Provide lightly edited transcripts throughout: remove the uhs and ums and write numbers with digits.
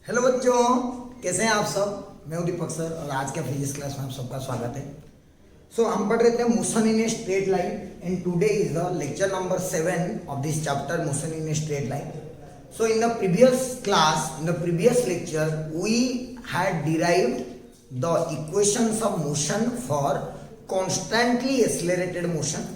Hello बच्चों, कैसे हैं आप सब। मैं हूं दीपक सर और आज के फिजिक्स क्लास में आप सबका स्वागत है। हम पढ़ रहे थे motion in a straight line and today is the lecture number 7 of this chapter motion in a straight line. In the previous class, in the previous lecture, we had derived the equations of motion for constantly accelerated motion.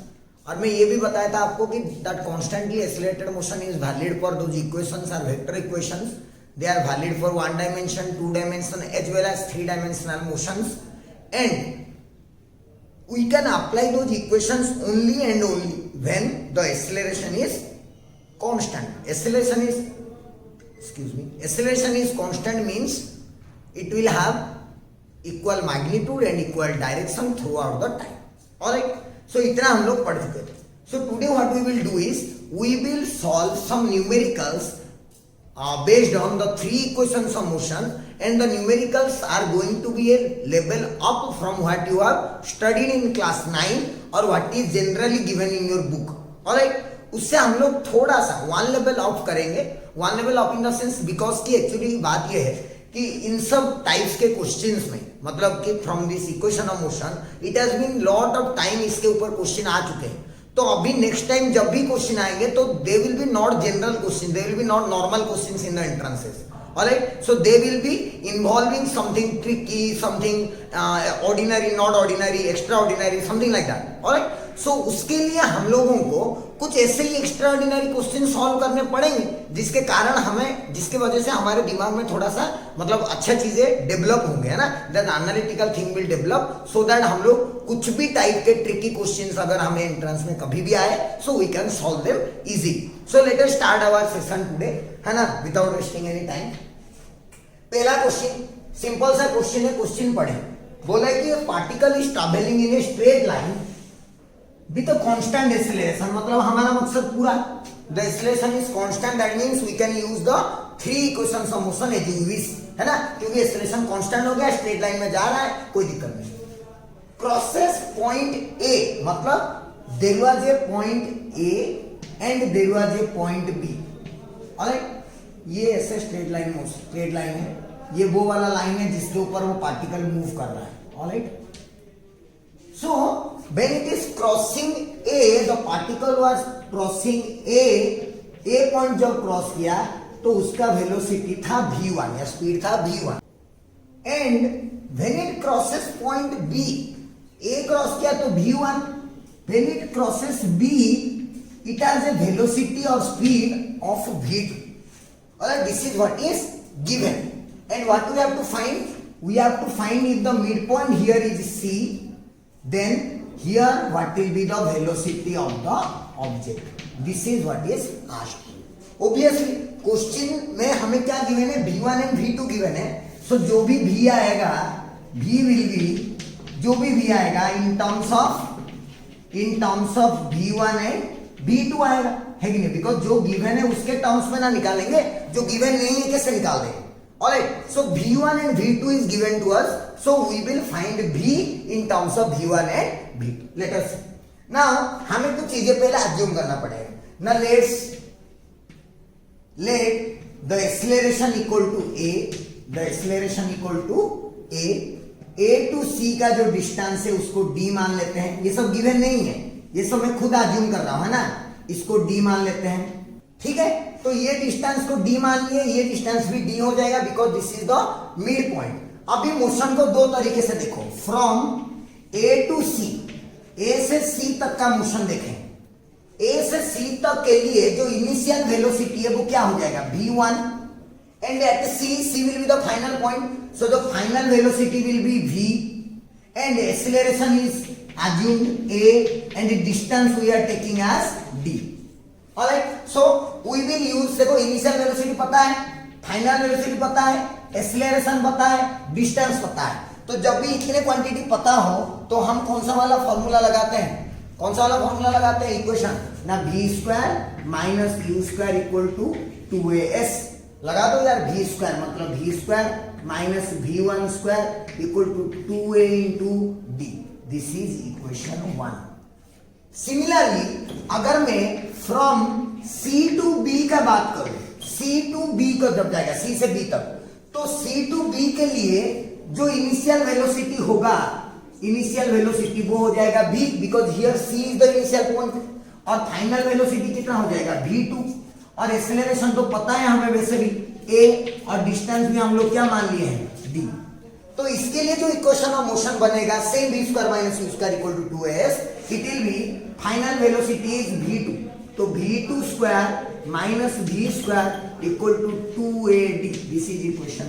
और मैं ये भी बताया था आपको कि that constantly accelerated motion is valid for those equations are vector equations. They are valid for 1 dimension, 2 dimension as well as 3 dimensional motions, and we can apply those equations only and only when the acceleration is constant. Acceleration is constant means it will have equal magnitude and equal direction throughout the time. Alright, so इतना हम लोग पढ़ चुके थे. So today what we will do is we will solve some numericals based on the 3 equations of motion, and the numericals are going to be a level up from what you have studied in class 9 or what is generally given in your book. Alright, उससे हम लोग थोड़ा सा 1 level up करेंगे. 1 level up in the sense because कि actually बात ये है कि इन सब टाइप्स के क्वेश्चंस में मतलब कि from this equation of motion it has been lot of time इसके ऊपर क्वेश्चन आ चुके हैं. तो अभी नेक्स्ट टाइम जब भी क्वेश्चन आएंगे तो they will be not general question, they will be not normal questions in the entrances. Alright, so they will be involving something tricky, something ordinary, not ordinary, extraordinary, something like that. Alright, so उसके लिए हम लोगों को कुछ ऐसे ही extraordinary question solve करने पड़ेंगे जिसके कारण हमें, जिसके वजह से हमारे दिमाग में थोड़ा सा मतलब अच्छा चीजें डेवलप होंगे, है ना. That analytical thing will develop so that हम लोग कुछ भी टाइप के ट्रिकी क्वेश्चंस अगर हमें एंट्रेंस में कभी भी आए so we can solve them easy. So let us start our session today, है ना, विदाउट वेस्टिंग एनी टाइम. पहला क्वेश्चन सिंपल सा क्वेश्चन है. क्वेश्चन पढ़े, बोला है कि particle is travelling in a straight line with a constant acceleration. मतलब हमारा मकसद पूरा the acceleration is constant, that means we can use the 3 equations of motion as you wish, है ना, क्योंकि एक्सीलरेशन कांस्टेंट हो गया, स्ट्रेट लाइन में जा रहा है, कोई दिक्कत नहीं. क्रॉसेस पॉइंट ए, मतलब there was a point A and there was a point B. Alright, ये ऐसे स्ट्रेट लाइन है, ये वो वाला लाइन है जिसके ऊपर वो पार्टिकल मूव कर रहा है. Alright, so when it is crossing A, the particle was crossing A point जब क्रॉस किया तो उसका वेलोसिटी था v1 या स्पीड था v1, and when it crosses point B, A cross किया तो v1, when it crosses B it has a velocity or speed of v2. Alright, this is what is given, and what we have to find? We have to find if the midpoint here is C, then here what will be the velocity of the object. This is what is asked. Obviously question में हमें क्या given है, v1 and v2 given है. सो जो भी v आएगा, v will be, जो भी v आएगा in terms of v1 and v2 आएगा, है कि नहीं. बिकॉज जो गिवन है उसके टर्म्स में ना निकालेंगे, जो गिवन नहीं है कैसे निकाल देंगे. Alright, so v1 and v2 is given to us, so we will find v in terms of v1 and v2. Let us see. Now हमें कुछ चीजें पहले assume करना पड़ेगा. Now let the acceleration equal to a, the acceleration equal to a to c का जो distance है उसको d मान लेते हैं. ये सब गिवन नहीं है, ये सब मैं खुद assume कर रहा हूं, है ना. इसको d मान लेते हैं, ठीक है. तो ये डिस्टेंस को d मान लिए, ये डिस्टेंस भी d हो जाएगा because this is the mid point. अभी मोशन को दो तरीके से देखो, from a to c, a से c तक का मोशन देखें. a से c तक के लिए जो इनिशियल वेलोसिटी है वो क्या हो जाएगा, v1, and at c will be the final point, so the final velocity will be v, and acceleration is assumed a, and the distance we are taking as d. Alright, so we will use, देखो initial velocity पता है, final velocity पता है, acceleration पता है, distance पता है. तो जब भी इतने क्वांटिटी पता हो तो हम कौन सा वाला फॉर्मूला लगाते हैं, कौन सा वाला फॉर्मूला लगाते हैं, इक्वेशन ना, v square minus q square equal to 2as. लगा दो यार, v स्क्वायर मतलब v square minus v1 square equal to 2a into d. This is equation 1. Similarly अगर मैं फ्रॉम C टू B का बात करूं, C टू B को जब जाएगा, C से B तक, तो सी टू बी के लिए जो इनिशियल वेलोसिटी होगा, इनिशियल वेलोसिटी वो हो जाएगा v, because here c is the initial point, और फाइनल वेलोसिटी कितना हो जाएगा v2, और एक्सेलरेशन तो पता है हमें वैसे भी a, और डिस्टेंस भी हम लोग क्या मान लिए हैं d। तो इसके लिए जो इक्वेशन ऑफ मोशन बनेगा same v square minus u square equal to 2s, it will be final velocity is v2, तो v2 square minus v square equal to 2ad, this is equation.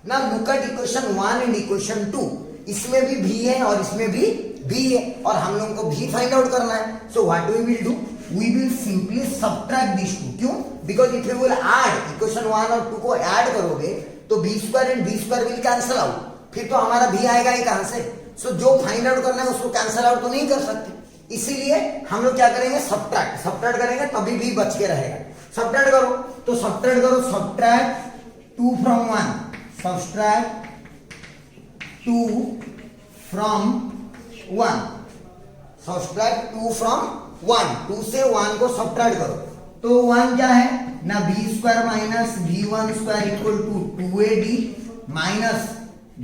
Now look at equation 1 and equation 2, इसमें भी v है और इसमें भी v है, और हम लोगों को v फाइंड आउट करना है। So what we will do, we will simply subtract this two, क्यों, because if you will add equation 1 और 2 को ऐड करोगे तो v square and v square will cancel out, फिर तो हमारा v आएगा ही कहां से। सो जो फाइंड आउट करना है उसको कैंसिल आउट तो नहीं कर सकते, इसीलिए हम लोग क्या करेंगे, सब्ट्रैक्ट, सब्ट्रैक्ट करेंगे तभी भी बच के रहेगा। सब्ट्रैक्ट करो तो सब्ट्रैक्ट करो, subtract 2 from 1, subtract 2 from 1, subtract 2 from 1, 2 से 1 को सब्ट्रैक्ट करो तो 1 क्या है ना, v square minus v1 square equal to 2ad minus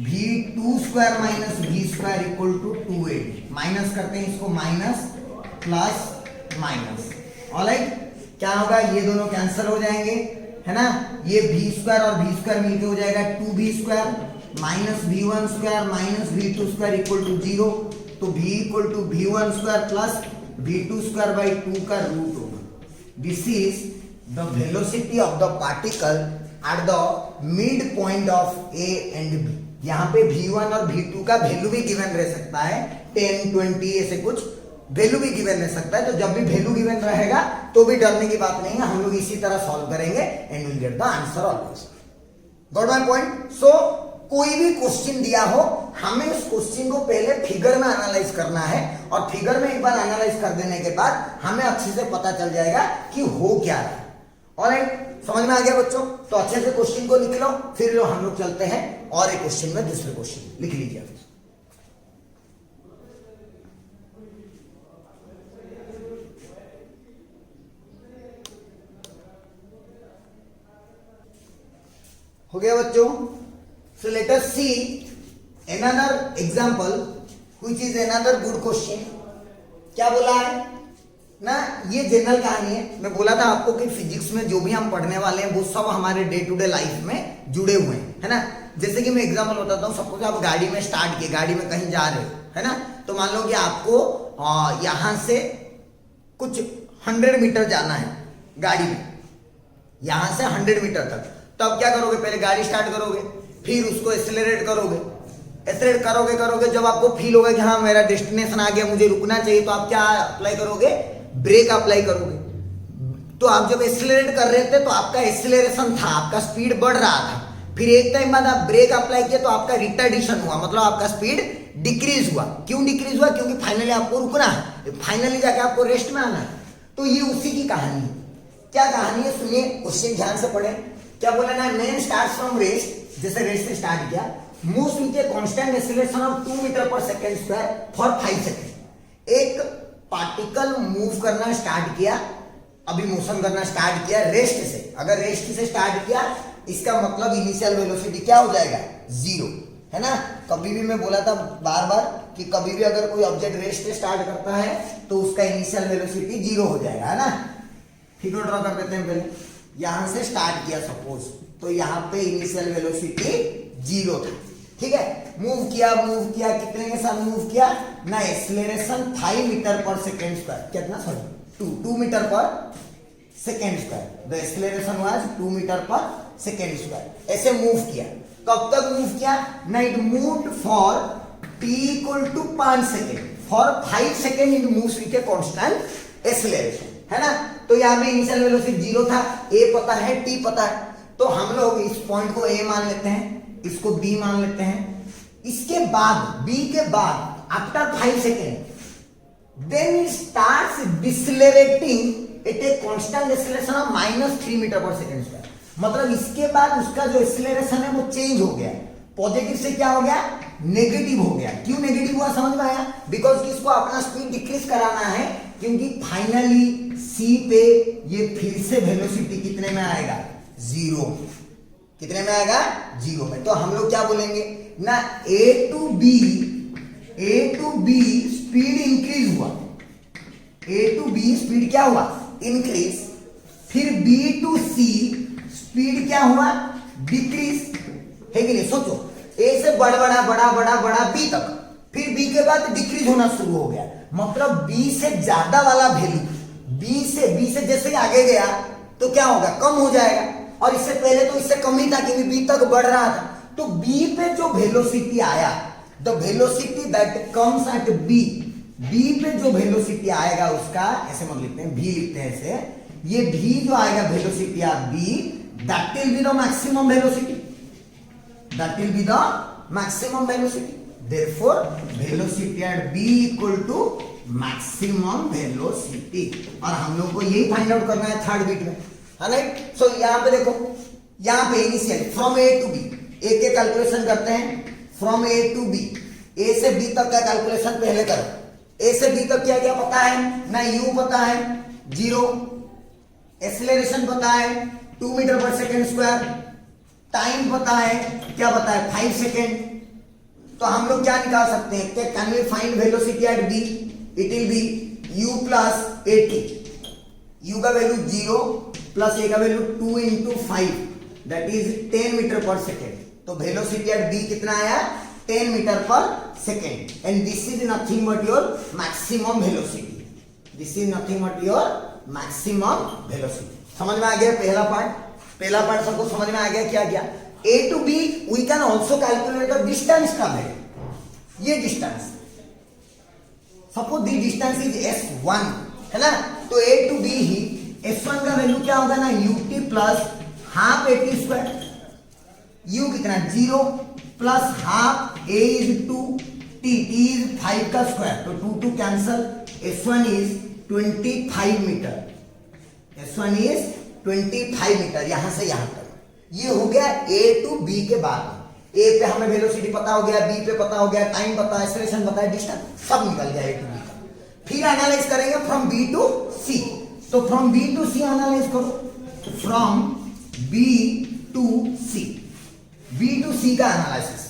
v2 square minus v square equal to 2ad, minus करते हैं इसको, माइनस प्लस माइनस, ऑलराइट, क्या होगा, ये दोनों कैंसिल हो जाएंगे, है ना, ये v स्क्वायर और v स्क्वायर मिलके हो जाएगा 2v square minus v1 square minus v2 square equal to 0, तो v equal to v1 square plus v2 square by 2 का रूट होगा। This is the velocity of the particle at the mid point of A and B. यहाँ पे v1 और v2 का value भी given रह सकता है, 10, 20 ऐसे कुछ वैल्यू भी गिवन रह सकता है, तो जब भी वैल्यू गिवन रहेगा तो भी डरने की बात नहीं है, हम लोग इसी तरह सॉल्व करेंगे and will get the answer always. Got my point. So कोई भी क्वेश्चन दिया हो, हमें उस क्वेश्चन को पहले फिगर में एनालाइज करना है, और फिगर में एक बार एनालाइज कर देने के बाद हमें अच्छे से पता चल जाएगा कि हो क्या रहा है। ऑलराइट, समझ में आ गया बच्चों? तो अच्छे से क्वेश्चन को लिख लो, फिर हम लोग चलते हैं और एक क्वेश्चन में, दूसरे क्वेश्चन लिख लीजिए। हो गया बच्चों? So let us see another example which is another good question। क्या बोला है ना, ये जनरल कहानी है। मैं बोला था आपको कि फिजिक्स में जो भी हम पढ़ने वाले हैं वो सब हमारे डे टू डे लाइफ में जुड़े हुए हैं, है ना। जैसे कि मैं एग्जांपल बताता हूँ, सपोज आप गाड़ी में स्टार्ट किए, गाड़ी में कहीं जा रहे हो, है ना, तो मान लो कि आपको यहां से कुछ 100 मीटर जाना है गाड़ी में, यहां से 100 मीटर तक। तो अब क्या करोगे, पहले गाड़ी स्टार्ट करोगे, फिर उसको एक्सेलरेट करोगे, एक्सेलरेट करोगे, जब आपको फील होगा कि हाँ मेरा डेस्टिनेशन आ गया, मुझे रुकना चाहिए, तो आप क्या अप्लाई करोगे, ब्रेक अप्लाई करोगे। तो आप जब एक्सेलरेट कर रहे थे तो आपका एक्सेलरेशन था, आपका स्पीड बढ़ रहा था, फिर एक टाइम बाद आप ब्रेक अप्लाई किए तो आपका रिटार्डेशन हुआ, मतलब आपका स्पीड डिक्रीज हुआ। क्यों डिक्रीज हुआ? क्योंकि फाइनली आपको रुकना है, फाइनली जाके आपको रेस्ट में आना है। तो ये उसी की कहानी है। क्या कहानी है सुनिए, क्वेश्चन ध्यान से पढ़े। क्या बोला ना, मैन स्टार्ट्स फ्रॉम रेस्ट, जैसे रेस्ट से स्टार्ट किया, moves with a constant acceleration of 2 metre per second square for 5 second. एक पार्टिकल मूव करना स्टार्ट किया, अभी मोशन करना स्टार्ट किया रेस्ट से। अगर रेस्ट से स्टार्ट किया, इसका मतलब इनिशियल वेलोसिटी क्या हो जाएगा, 0, है ना। कभी भी मैं बोला था बार बार कि कभी भी अगर कोई ऑब्जेक्ट रेस्ट से स्टार्ट करता है तो उसका इनिशियल वेलोसिटी 0 हो जाएगा, है ना। फिगर ड्रॉ कर देते हैं पहले। यहां से स्टार्ट किया सपोज, तो यहाँ पे इनिशियल वेलोसिटी 0 था, ठीक है। मूव किया, कितने के साथ मूव किया ना, एक्सेलरेशन 5 मीटर पर सेकेंड स्क्वायर, कितना, सॉरी 2 मीटर पर second square. The acceleration was 2 metre पर सेकेंड स्क्वायर। ऐसे मूव किया, कब तक मूव किया ना, it moved for t equal to 5 second, for 5 second it moves with a constant acceleration, है ना। तो यहाँ पे इनिशियल वेलोसिटी 0 था, a पता है, t पता है, तो हम लोग इस पॉइंट को a मान लेते हैं, इसको b मान लेते हैं। इसके बाद b के बाद after 5 second then it starts decelerating at a constant acceleration of -3 meter पर सेकेंड स्क्वायर। मतलब इसके बाद उसका जो एक्सेलरेशन है वो चेंज हो गया, पॉजिटिव से क्या हो गया, नेगेटिव हो गया। क्यों नेगेटिव हुआ समझ में आया? बिकॉज इसको अपना स्पीड डिक्रीज कराना है, क्योंकि फाइनली सी पे ये फिर से वेलोसिटी कितने में आएगा, 0। कितने में आएगा? 0 में। तो हम लोग क्या बोलेंगे ना, A to B speed increase हुआ, A to B स्पीड क्या हुआ? इंक्रीज। फिर B to C स्पीड क्या हुआ? डिक्रीज, है कि नहीं? सोचो, A से बड़ा B तक, फिर B के बाद डिक्रीज होना शुरू हो गया, मतलब B से ज्यादा वाला वैल्यू, B से जैसे ही आगे गया तो क्या होगा? कम हो जाएगा। और इससे पहले तो इससे कम ही था क्योंकि B तक बढ़ रहा था। तो B पे जो वेलोसिटी आया, the velocity that comes at B पे जो वेलोसिटी आएगा उसका, ऐसे हम लिखते हैं, V लिखते हैं ऐसे, ये V जो आएगा velocity of B, that will be the maximum velocity, that will be the maximum velocity. Therefore velocity at B equal to maximum velocity. और हम लोग को यही फाइंड आउट करना है थर्ड बिट में, है राइट? सो यहां पे देखो, यहां पे initial from A to B, A के कैलकुलेशन करते हैं from A to B, A से B तक का कैलकुलेशन पहले करो। A से B तक क्या क्या पता है ना? U पता है 0, एक्सेलरेशन पता है 2 मीटर पर सेकेंड स्क्वायर, टाइम पता है, क्या पता है? 5 सेकेंड। तो हम लोग क्या निकाल सकते हैं? Can we find velocity at B? It will be U plus 80, U का वैल्यू 0 प्लस A का value 2 into 5, that is 10 metre पर सेकेंड। तो वेलोसिटी एट B कितना आया? 10 मीटर पर second. And this is nothing but your maximum velocity, this is nothing but your maximum velocity. समझ में आ गया पहला पार्ट सबको समझ में आ गया? क्या गया? A to B we can also calculate the distance का वैल्यू, ये distance, suppose the distance is S1, है ना? तो A to B he S1 का वैल्यू क्या होगा ना? UT plus half AT square, U कितना? 0 plus half A is 2, T is 5 का स्क्वायर, तो 2 cancel, S1 is 25 metre, S1 is 25 metre यहां से यहां तक। ये हो गया A टू B के बाद। A पे हमें वेलोसिटी पता हो गया, B पे पता हो गया, टाइम पता है, एक्सेलरेशन पता है, डिस्टेंस सब निकल गया A टू B का। फिर एनालाइज करेंगे फ्रॉम B टू C। तो from B to C analyze करो, from B to C, B to C का एनालिसिस।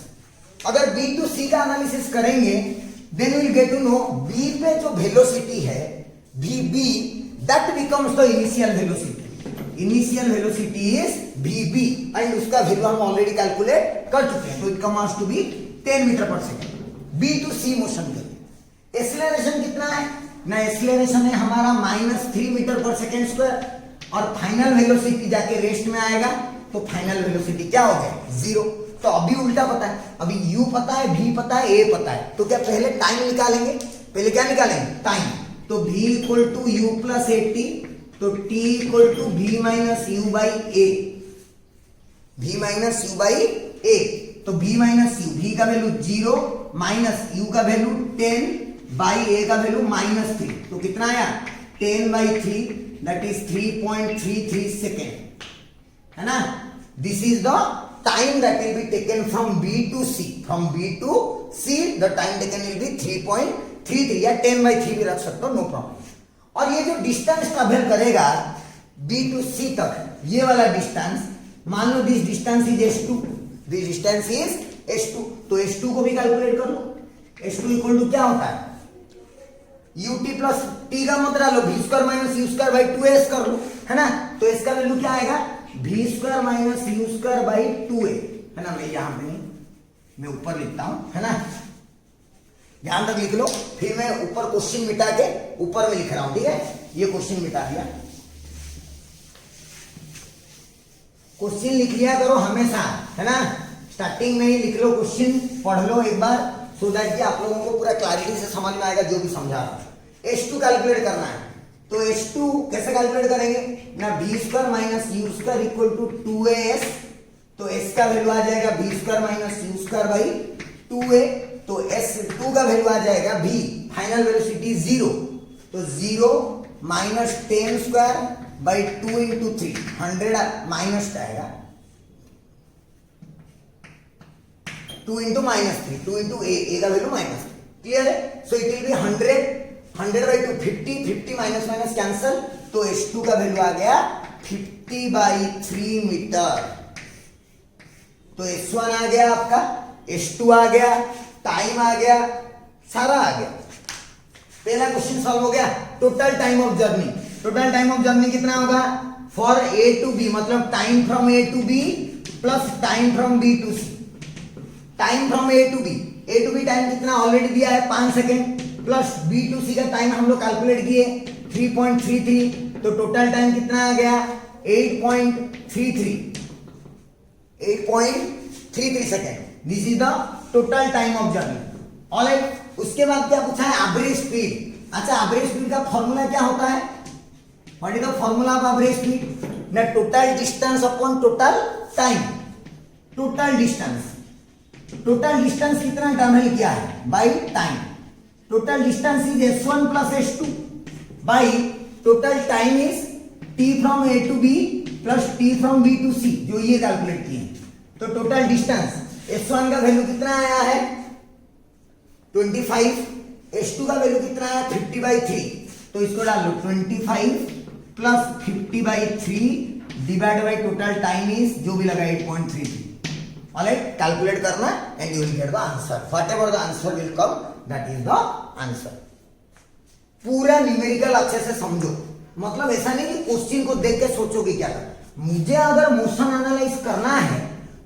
अगर B टू C का एनालिसिस करेंगे then will get to know B पे जो वेलोसिटी है VB, that becomes the initial velocity, initial velocity is VB and उसका value हम already calculate कर चुके हैं, तो it comes to be 10 metre पर second. B to C motion के लिए एक्सेलरेशन कितना है ना? एक्सेलरेशन है हमारा -3 मीटर पर सेकेंड स्क्वायर, और फाइनल वेलोसिटी जाके रेस्ट में आएगा, तो फाइनल वेलोसिटी क्या हो गया? 0। तो अभी उल्टा पता है, अभी U पता है, V पता है, A पता है, तो क्या पहले टाइम निकालेंगे? पहले क्या निकालेंगे? टाइम। तो V equal to U plus 80, तो T equal to V minus U by A, V minus U by A। तो V माइनस U, V का वैल्यू 0 माइनस U का वैल्यू 10 बाई A का वैल्यू -3, तो कितना आया? 10 बाई 3, दैट इज 3.33 सेकेंड, है ना? This is the time that will be taken from B to C, from B to C the time taken will be 3.33 या 10 by 3 भी रख सकते हो, नो प्रॉब्लम। और ये जो डिस्टेंस ट्रैवल करेगा B to C तक, ये वाला डिस्टेंस, मान लो this distance is S2, this distance is S2, तो S2 को भी कैलकुलेट कर लो। S2 इक्वल टू क्या होता है? UT प्लस T का मतलब लो V square minus U square by 2S कर लो, है ना? तो इसका वैल्यू क्या आएगा? V square minus U square by 2A, है ना? मैं यहां पे नहीं, मैं ऊपर लिखता हूं, है ना? ध्यान तक लिख लो, फिर मैं ऊपर क्वेश्चन मिटा के ऊपर में लिख रहा हूं, ठीक है? ये क्वेश्चन मिटा दिया, क्वेश्चन लिख लिया करो हमेशा, है ना? स्टार्टिंग में ही लिख लो क्वेश्चन, पढ़ लो एक बार, सो दैट कि आप लोगों को पूरा क्लैरिटी से समझ में आएगा जो भी समझा रहा हूं। H2 कैलकुलेट करना है, तो H2 कैसे कैलकुलेट करेंगे ना? V square minus U square equal to 2AS, तो S का वैल्यू आ जाएगा V square minus U square by 2A, तो S2 का वैल्यू आ जाएगा V, फाइनल वेलोसिटी 0, तो 0 minus 10 square by 2 into 3, 100 minus आएगा, 2 इंटू -3, 2 इंटू A का वैल्यू -3, क्लियर है? So it will B 100 by 2, 50 minus minus cancel, तो H2 का वैल्यू आ गया 50/3 मीटर, तो S1 आ गया आपका, S2 आ गया, टाइम आ गया, सारा आ गया। पहला क्वेश्चन सॉल्व हो गया। Total time of journey, total time of journey कितना होगा फॉर A to B, मतलब time from A to B plus time from B to C। Time from A to B, A to B time कितना already दिया है 5 second, plus B to C का time हम लोग calculate किए 3.33, तो total time कितना आ गया 8.33 second. This is the total time of journey. Alright, उसके बाद क्या पूछा है एवरेज स्पीड। अच्छा, एवरेज स्पीड का फॉर्मूला क्या होता है, what is the formula of average speed, ना total distance upon total time. Total distance, total distance कितना ट्रैवल किया है by time, total distance is S1 plus S2 by total time is T from A to B plus T from B to C, जो ये calculate किए। तो total distance S1 का value कितना आया है 25, S2 का वैल्यू कितना है 50/3, तो इसको डाल लो 25 plus 50/3 divide by total time is जो भी लगा 8.33। ऑलराइट, कैलकुलेट करना and you will get the answer, whatever the answer will come that is the answer. पूरा न्यूमेरिकल अच्छे से समझो, मतलब ऐसा नहीं कि क्वेश्चन को देख के सोचोगे क्या कर। मुझे अगर मोशन एनालाइज करना है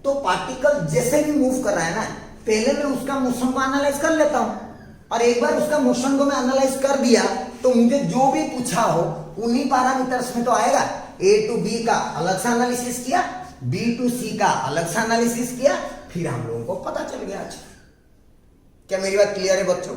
तो पार्टिकल जैसे भी मूव कर रहा है ना, पहले मैं उसका मोशन को एनालाइज कर लेता हूं, और एक बार उसका मोशन को मैं एनालाइज कर दिया तो मुझे जो भी पूछा हो उन्हीं पैरामीटर्स में तो आएगा। A to B का अलग से एनालिसिस किया, B to C का अलग से एनालिसिस किया, फिर हम लोगों को पता चल गया। अच्छा, क्या मेरी बात क्लियर है बच्चों,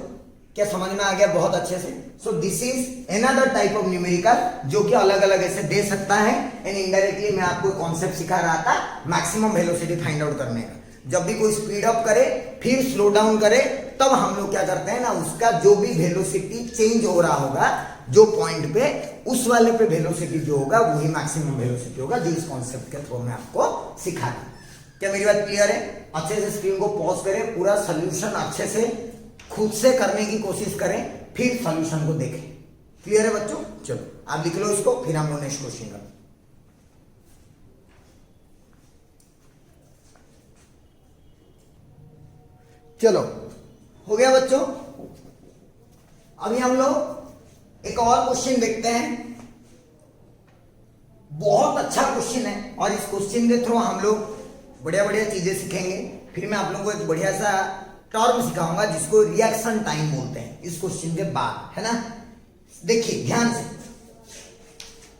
क्या समझ में आ गया बहुत अच्छे से। सो this is another type of numerical जो कि अलग अलग ऐसे दे सकता है, एंड इनडायरेक्टली मैं आपको कॉन्सेप्ट सिखा रहा था मैक्सिमम वेलोसिटी फाइंड आउट करने का। जब भी कोई स्पीड अप करे फिर स्लो डाउन करे, तब हम लोग क्या करते हैं ना, उसका जो भी वेलोसिटी चेंज हो रहा होगा जो पॉइंट पे, उस वाले पे वेलोसिटी जो होगा वही मैक्सिमम वेलोसिटी होगा, जो इस कॉन्सेप्ट के थ्रू मैं आपको सिखा रहा। क्या मेरी बात क्लियर है? अच्छे से स्क्रीन को पॉज करें, पूरा सोल्यूशन अच्छे से खुद से करने की कोशिश करें, फिर सॉल्यूशन को देखें। क्लियर है बच्चों? चलो आप लिख लो इसको, फिर हम लोग नेक्स्ट क्वेश्चन करें। चलो हो गया बच्चों। अभी हम लोग एक और क्वेश्चन देखते हैं, बहुत अच्छा क्वेश्चन है, और इस क्वेश्चन के थ्रू हम लोग बढ़िया बढ़िया चीजें सीखेंगे। फिर मैं आप लोगों को एक बढ़िया सा टर्म सिखाऊंगा जिसको रिएक्शन टाइम बोलते हैं इस क्वेश्चन के बाद, है ना। देखिए ध्यान से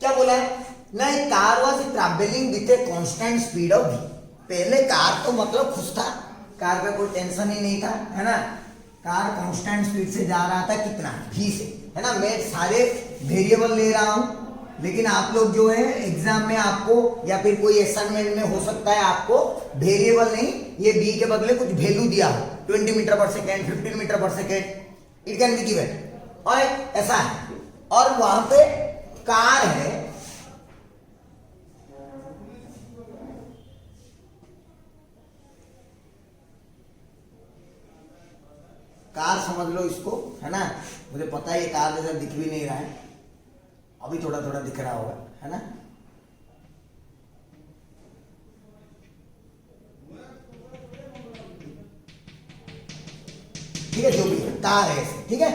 क्या बोला है ना, एक car was travelling with a constant speed of v। पहले कार तो मतलब खुश था, कार का कोई टेंशन ही नहीं था, है ना। कार कांस्टेंट स्पीड से जा रहा था, कितना v से, है ना। मैं सारे वेरिएबल ले रहा हूं, लेकिन आप लोग जो है एग्जाम में आपको या फिर कोई असाइनमेंट में हो सकता है आपको वेरिएबल नहीं, ये b के बदले कुछ वैल्यू दिया हो, 20 मीटर पर सेकेंड, 15 मीटर पर second, it can be given, और ऐसा है। और वहां पे कार है, कार समझ लो इसको, है ना। मुझे पता है ये कार जैसा दिख भी नहीं रहा है, अभी थोड़ा थोड़ा दिख रहा होगा, है ना। ठीक है, जो भी है कार है, ठीक है।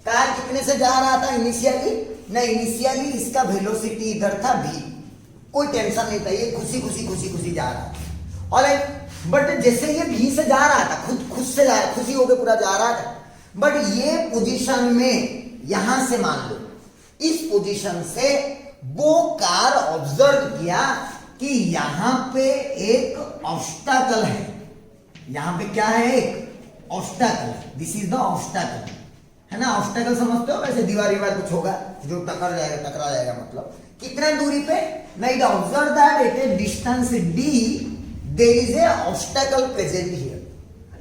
कार कितने से जा रहा था इनिशियली ना, इनिशियली इसका वेलोसिटी इधर था v, कोई टेंशन नहीं था, ये खुशी खुशी खुशी खुशी जा रहा था। ऑलराइट, बट जैसे ये v से जा रहा था, खुद से जा रहा, खुशी होकर पूरा जा रहा था, बट ये पोजीशन में यहां से मान लो इस पोजीशन से वो कार ऑब्जर्व किया कि यहां पे एक ऑब्स्टैकल है, यहां पे क्या है, एक obstacle, this is the obstacle, है ना। ऑब्स्टैकल समझते हो, वैसे दीवार कुछ होगा जो टकरा जाएगा, मतलब कितना दूरी पे, नहीं the observe that at a distance d there is a obstacle present here.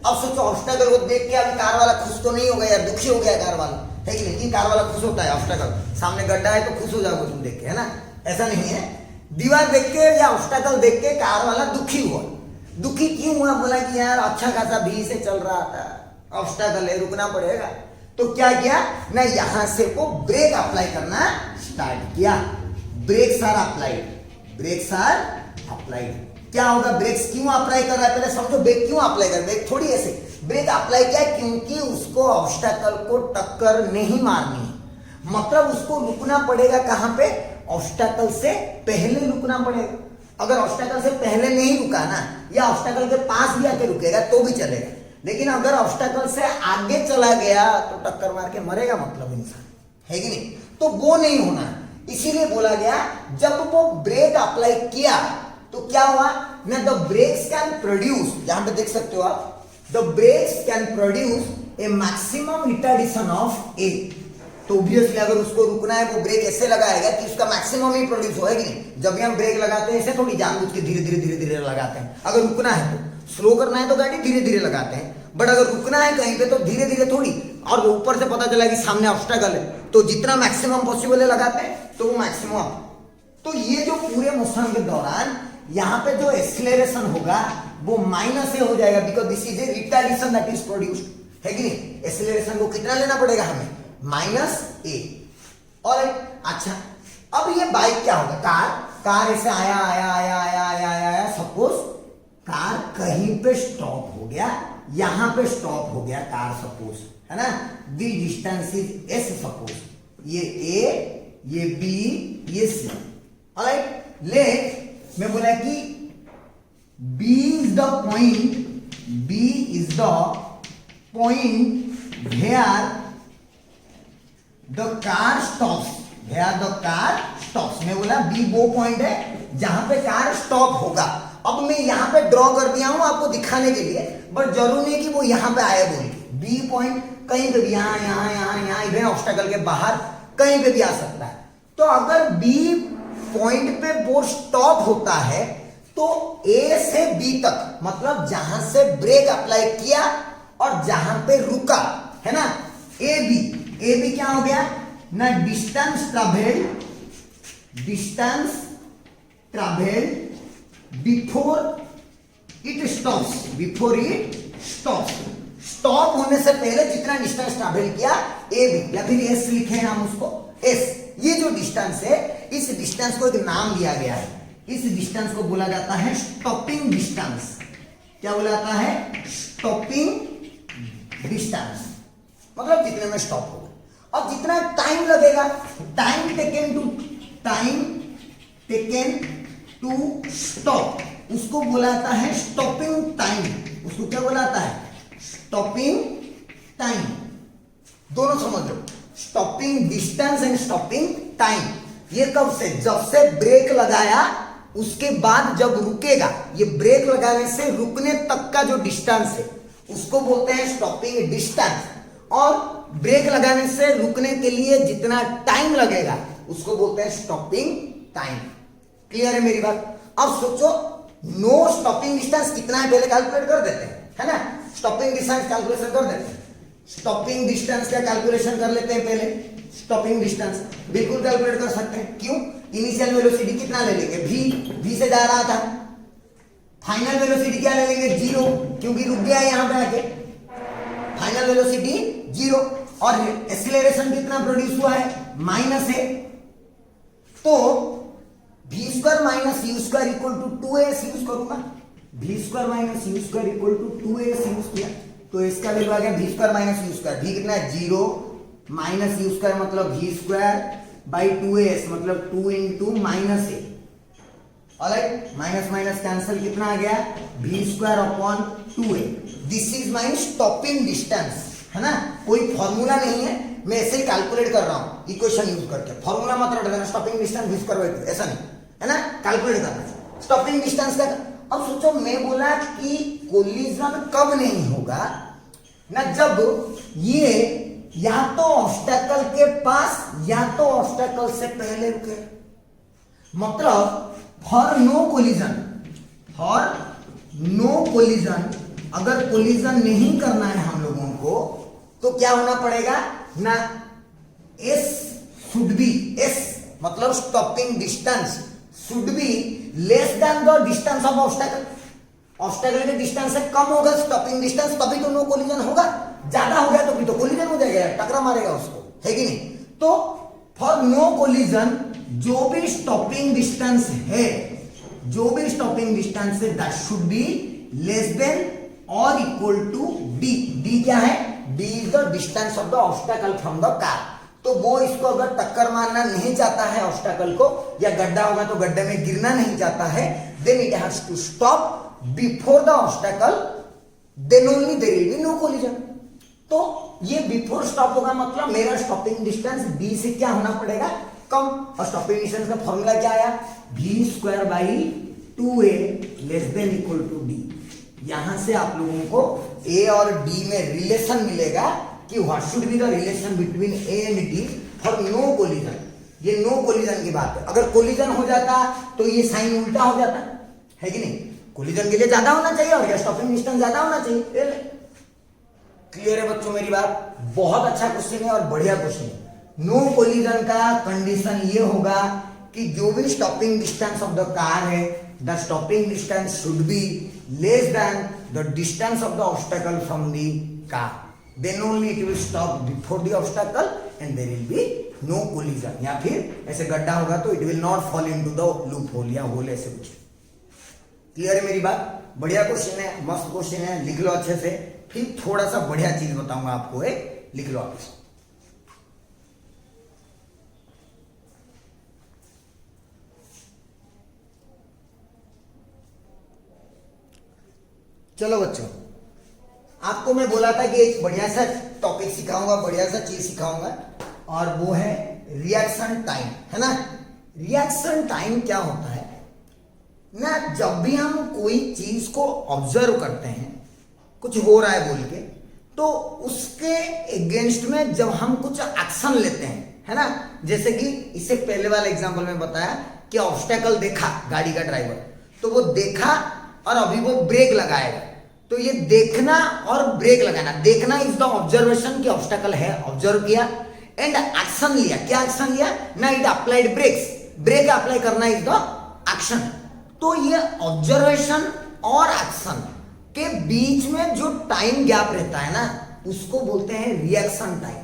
अब सोचो ऑब्स्टैकल को देख के अभी कार वाला खुश तो नहीं हो गया, दुखी हो गया कार वाला, है कि नहीं। कार वाला खुश होता है, ऑब्स्टैकल सामने गड्ढा है तो खुश हो जाओगे तुम देख के, है ना। ऐसा नहीं है, दीवार देख के या ऑब्स्टैकल देख के कार वाला दुखी हुआ। दुखी क्यों हुआ, बोला कि यार अच्छा खासा v से चल रहा था, ऑब्स्टैकल है, रुकना पड़ेगा। तो क्या किया ना, यहां से वो ब्रेक अप्लाई करना स्टार्ट किया। Brakes are applied, brakes are applied, क्या होगा, ब्रेक्स क्यों अप्लाई कर रहा है, पहले समझो ब्रेक क्यों अप्लाई कर, ब्रेक थोड़ी ऐसे, ब्रेक अप्लाई किया क्योंकि उसको ऑब्स्टेकल को टक्कर नहीं मारनी है, मतलब उसको रुकना पड़ेगा कहां पे, ऑब्स्टेकल से पहले रुकना पड़ेगा। अगर ऑब्स्टेकल से पहले नहीं रुका ना, या ऑब्स्टेकल के पास भी आके रुकेगा तो भी चलेगा, लेकिन अगर ऑब्स्टेकल से आगे चला गया तो टक्कर मार के मरेगा, मतलब इंसान, है कि नहीं, तो वो नहीं होना। इसीलिए बोला गया जब वो ब्रेक अप्लाई किया तो क्या हुआ ना, द ब्रेक्स कैन प्रोड्यूस, यहां पे देख सकते हो आप, the brakes can produce a maximum retardation of a. तो ऑब्वियसली अगर उसको रुकना है वो ब्रेक ऐसे लगाएगा कि उसका मैक्सिमम ही प्रोड्यूस होगा कि नहीं। जब भी हम ब्रेक लगाते हैं ऐसे थोड़ी जानबूझ के धीरे धीरे धीरे धीरे लगाते हैं, अगर रुकना है तो, स्लो करना है तो गाड़ी धीरे धीरे लगाते हैं, बट अगर रुकना है कहीं पे तो धीरे धीरे थोड़ी, और ऊपर से पता चला कि सामने ऑब्स्टेकल है तो जितना मैक्सिमम पॉसिबल है लगाते हैं तो वो मैक्सिमम। तो ये जो पूरे मोशन के दौरान यहाँ पे जो एक्सीलरेशन होगा वो माइनस ए हो जाएगा, because this is a retardation that is produced, है कि नहीं। एक्सीलरेशन को कितना लेना पड़ेगा हमें, माइनस ए। और अच्छा अब ये बाइक क्या होगा, कार ऐसे आया आया आया आया आया आया, सपोज कार कहीं पे स्टॉप हो गया, यहां पे स्टॉप हो गया कार, सपोज, है ना, दी डिस्टेंस इज एस, सपोज ये ए, ये बी, ये सी, ऑलराइट। लेट मैं बोला कि B is the point where the car stops, मैं बोला बी वो पॉइंट है जहां पे कार स्टॉप होगा। अब मैं यहां पे ड्रॉ कर दिया हूं आपको दिखाने के लिए, बट जरूरी नहीं कि वो यहां पे आए बोल के, बी पॉइंट कहीं पे भी, यहां इधर ऑब्स्टेकल के बाहर कहीं पे भी आ सकता है। तो अगर बी पॉइंट पे वो स्टॉप होता है तो ए से बी तक, मतलब जहां से ब्रेक अप्लाई किया और जहां पे रुका, है ना, ए बी क्या हो गया ना, distance travelled before it stops, stop होने से पहले जितना डिस्टेंस ट्रैवल किया ए बी, या फिर एस लिखे हैं हम उसको, एस, ये जो डिस्टेंस है इस डिस्टेंस को एक नाम दिया गया है, इस डिस्टेंस को बोला जाता है स्टॉपिंग डिस्टेंस। क्या बोला जाता है, स्टॉपिंग डिस्टेंस, मतलब जितने में स्टॉप होगा। अब जितना टाइम लगेगा, टाइम टेकन टू स्टॉप, उसको बोला जाता है स्टॉपिंग टाइम। उसको क्या बोला जाता है, स्टॉपिंग टाइम। दोनों समझ लो, stopping distance and stopping time. ये कब से, जब से ब्रेक लगाया उसके बाद जब रुकेगा, ये ब्रेक लगाने से रुकने तक का जो डिस्टेंस है उसको बोलते हैं स्टॉपिंग डिस्टेंस, और ब्रेक लगाने से रुकने के लिए जितना टाइम लगेगा उसको बोलते हैं स्टॉपिंग टाइम। क्लियर है मेरी बात। अब सोचो नो स्टॉपिंग डिस्टेंस कितना है, पहले कैलकुलेट कर देते हैं, है ना, स्टॉपिंग डिस्टेंस कैलकुलेशन कर देते हैं। स्टॉपिंग डिस्टेंस का कैलकुलेशन कर लेते हैं पहले। स्टॉपिंग डिस्टेंस बिल्कुल कैलकुलेट कर सकते हैं, क्यों, इनिशियल वेलोसिटी कितना ले लेंगे, v से जा रहा था, फाइनल वेलोसिटी क्या ले लेंगे, 0, क्योंकि रुक गया यहां पे आके, फाइनल वेलोसिटी 0, और एक्सीलरेशन कितना प्रोड्यूस हुआ है, माइनस है, तो v² minus u² equal to 2as use करूंगा, v² minus u² equal to 2as use किया, तो इसका वैल्यू आ गया v² माइनस u², v कितना है 0, माइनस u² मतलब v² बाई 2as मतलब 2 into minus a, alright, minus minus cancel, कितना आ गया v² upon 2a। This is my stopping distance, है ना, कोई फॉर्मूला नहीं है, मैं ऐसे ही कैलकुलेट कर रहा हूं इक्वेशन यूज करके, फॉर्मूला मत रट देना, स्टॉपिंग डिस्टेंस v²/2, ऐसा नहीं, है ना, कैलकुलेट करना स्टॉपिंग डिस्टेंस का। अब सोचो मैं बोला कि कोलिजन कब नहीं होगा ना, जब ये या तो ऑब्स्टेकल के पास या तो ऑब्स्टेकल से पहले रुके, मतलब फॉर नो कोलिजन, अगर कोलिजन नहीं करना है हम लोगों को तो क्या होना पड़ेगा ना, एस शुड बी, एस मतलब stopping distance should be less than the distance of obstacle, obstacle के डिस्टेंस से कम होगा स्टॉपिंग डिस्टेंस, तभी तो नो कोलिजन होगा, ज्यादा हो गया तो फिर तो कोलिजन हो जाएगा, टकरा मारेगा उसको, है कि नहीं। तो फॉर नो कोलिजन जो भी स्टॉपिंग डिस्टेंस है जो भी स्टॉपिंग डिस्टेंस है that should be less than or equal to D. D क्या है? D is the distance of the obstacle from the car. तो वो इसको अगर टक्कर मारना नहीं चाहता है ऑब्स्टेकल को, या गड्ढा होगा तो गड्ढे में गिरना नहीं चाहता है, then it has to stop before the obstacle, then only there will be no collision. तो ये बिफोर स्टॉप होगा, मतलब मेरा स्टॉपिंग डिस्टेंस डी से क्या होना पड़ेगा? कम। और स्टॉपिंग डिस्टेंस का फॉर्मूला क्या आया? v square by 2a less than equal to D. यहां से आप लोगों को a और d में रिलेशन मिलेगा कि what should be the relation between a and d for no collision. ये नो कोलिजन की बात है। अगर कोलिजन हो जाता तो ये साइन उल्टा हो जाता है कि नहीं? कोलिजन के लिए ज्यादा होना चाहिए और स्टॉपिंग डिस्टेंस ज्यादा होना चाहिए। क्लियर है बच्चों मेरी बात? बहुत अच्छा क्वेश्चन है और बढ़िया क्वेश्चन है। नो कोलिजन का कंडीशन ये होगा कि जो भी stopping distance of the car है, the stopping distance should be less than the distance of the obstacle from the car, then only it will stop before the obstacle and there will be no collision. या फिर ऐसे गड्ढा होगा तो it will not fall into the loophole या hole, ऐसे कुछ। Clear है मेरी बात? बढ़िया क्वेश्चन है, मस्त क्वेश्चन है, लिख लो अच्छे से। फिर थोड़ा सा बढ़िया चीज बताऊंगा आपको, एक लिख लो आप। चलो बच्चों, आपको मैं बोला था कि एक बढ़िया सा टॉपिक सिखाऊंगा, बढ़िया सा चीज सिखाऊंगा, और वो है रिएक्शन टाइम, है ना? रिएक्शन टाइम क्या होता है ना? जब भी हम कोई चीज को ऑब्जर्व करते हैं, कुछ हो रहा है बोल के, तो उसके अगेंस्ट में जब हम कुछ एक्शन लेते हैं, है ना? जैसे कि इससे पहले वाले एग्जांपल में बताया कि ऑब्स्टेकल देखा गाड़ी का ड्राइवर, तो वो देखा और अभी वो ब्रेक लगाएगा। तो ये देखना और ब्रेक लगाना, देखना इज द ऑब्जर्वेशन कि ऑब्स्टेकल है, ऑब्जर्व किया, एंड एक्शन लिया। क्या एक्शन लिया ना? It applied brakes, brake apply करना इज द एक्शन। तो ये ऑब्जर्वेशन और एक्शन के बीच में जो टाइम गैप रहता है ना, उसको बोलते हैं रिएक्शन टाइम।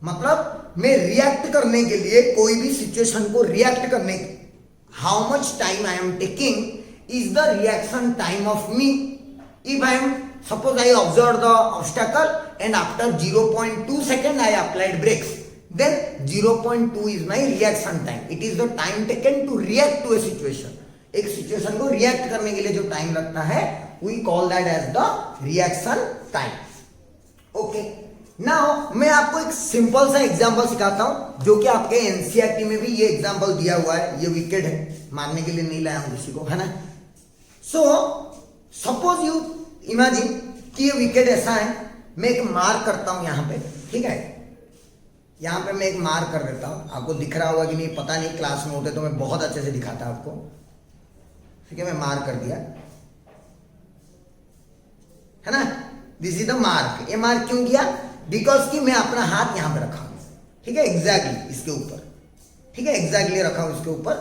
मतलब मैं रिएक्ट करने के लिए, कोई भी सिचुएशन को रिएक्ट करने के, how much time I am taking is the reaction time of me. If I am, suppose I observed the obstacle and after 0.2 second I applied brakes, then 0.2 is my reaction time. It is the time taken to react to a situation. एक situation को react करने के लिए जो time लगता है, we call that as the reaction time. Okay. Now मैं आपको एक सिंपल सा एग्जांपल सिखाता हूं, जो कि आपके एनसीईआरटी में भी ये एग्जांपल दिया हुआ है। ये विकेट है, मारने के लिए नहीं लाया हूं किसी को, है ना? सो सपोज यू इमेजिन कि ये विकेट ऐसा है, मैं एक मार्क करता हूं यहां पे, ठीक है? यहां पे मैं एक मार्क कर देता हूं। आपको दिख रहा होगा कि नहीं पता नहीं, क्लास में होते तो मैं बहुत अच्छे से दिखाता आपको। ठीक है, मैं मार्क कर दिया, है ना? This is the mark. ये मार्क क्यों किया? बिकॉज कि मैं अपना हाथ यहां पे रखा हूं, ठीक है, एग्जैक्टली इसके ऊपर, ठीक है, एग्जैक्टली रखा हूं इसके ऊपर।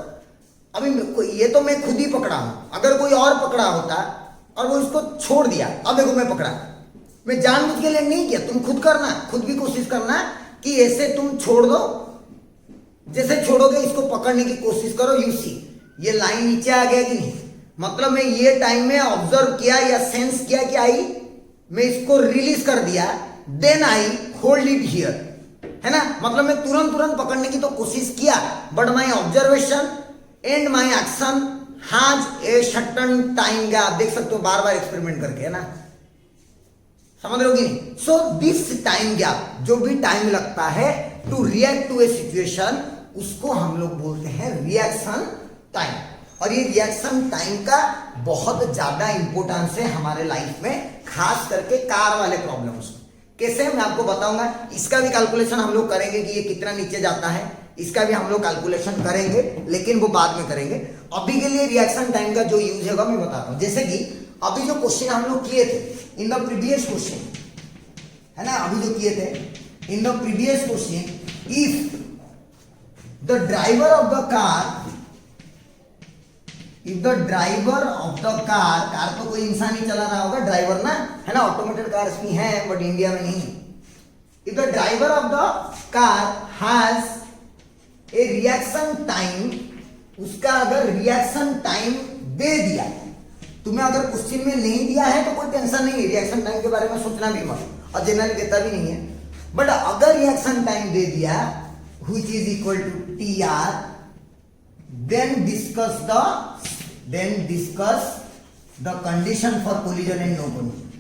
अभी ये तो मैं खुद ही पकड़ा हूं, अगर कोई और पकड़ा होता और वो इसको छोड़ दिया, अब देखो मैं पकड़ा, मैं जानबूझ के लिए नहीं किया। तुम खुद करना, खुद भी कोशिश करना कि ऐसे तुम छोड़ दो, जैसे छोड़ोगे इसको पकड़ने की कोशिश करो। यू सी ये लाइन नीचे आ गया कि नहीं? मतलब मैं ये टाइम में ऑब्जर्व किया या सेंस किया कि आई, मैं इसको रिलीज कर दिया, then I hold it here, है ना? मतलब मैं तुरंत पकड़ने की तो कोशिश किया, but my observation and my action has a certain time gap. देख सकते हो बार बार एक्सपेरिमेंट करके, है ना? समझ रहे हो कि नहीं? सो दिस टाइम गैप, जो भी टाइम लगता है to react to a situation, उसको हम लोग बोलते हैं रिएक्शन टाइम। और ये रिएक्शन टाइम का बहुत ज्यादा इंपोर्टेंस है हमारे लाइफ में, खास करके कार वाले प्रॉब्लम्स में। कैसे मैं आपको बताऊंगा। इसका भी कैलकुलेशन हम लोग करेंगे कि ये कितना नीचे जाता है, इसका भी हम लोग कैलकुलेशन करेंगे, लेकिन वो बाद में करेंगे। अभी के लिए रिएक्शन टाइम का जो यूज होगा मैं बताता हूं। जैसे कि अभी जो क्वेश्चन हम लोग किए थे इन द प्रीवियस क्वेश्चन, है ना? अभी जो किए थे in the previous question, if the driver of the car, if the driver of the car तो कोई इंसान ही चला रहा होगा, ड्राइवर ना, है ना? ऑटोमेटेड कार्स भी हैं बट इंडिया में नहीं। If the driver of the car has a reaction time, उसका अगर रिएक्शन टाइम दे दिया, तुम्हें अगर क्वेश्चन में नहीं दिया है तो कोई टेंशन नहीं है, रिएक्शन टाइम के बारे में सोचना भी मत, और जनरली देता भी नहीं है। बट अगर रिएक्शन टाइम दे दिया which is equal to TR, then discuss the condition for collision and no collision,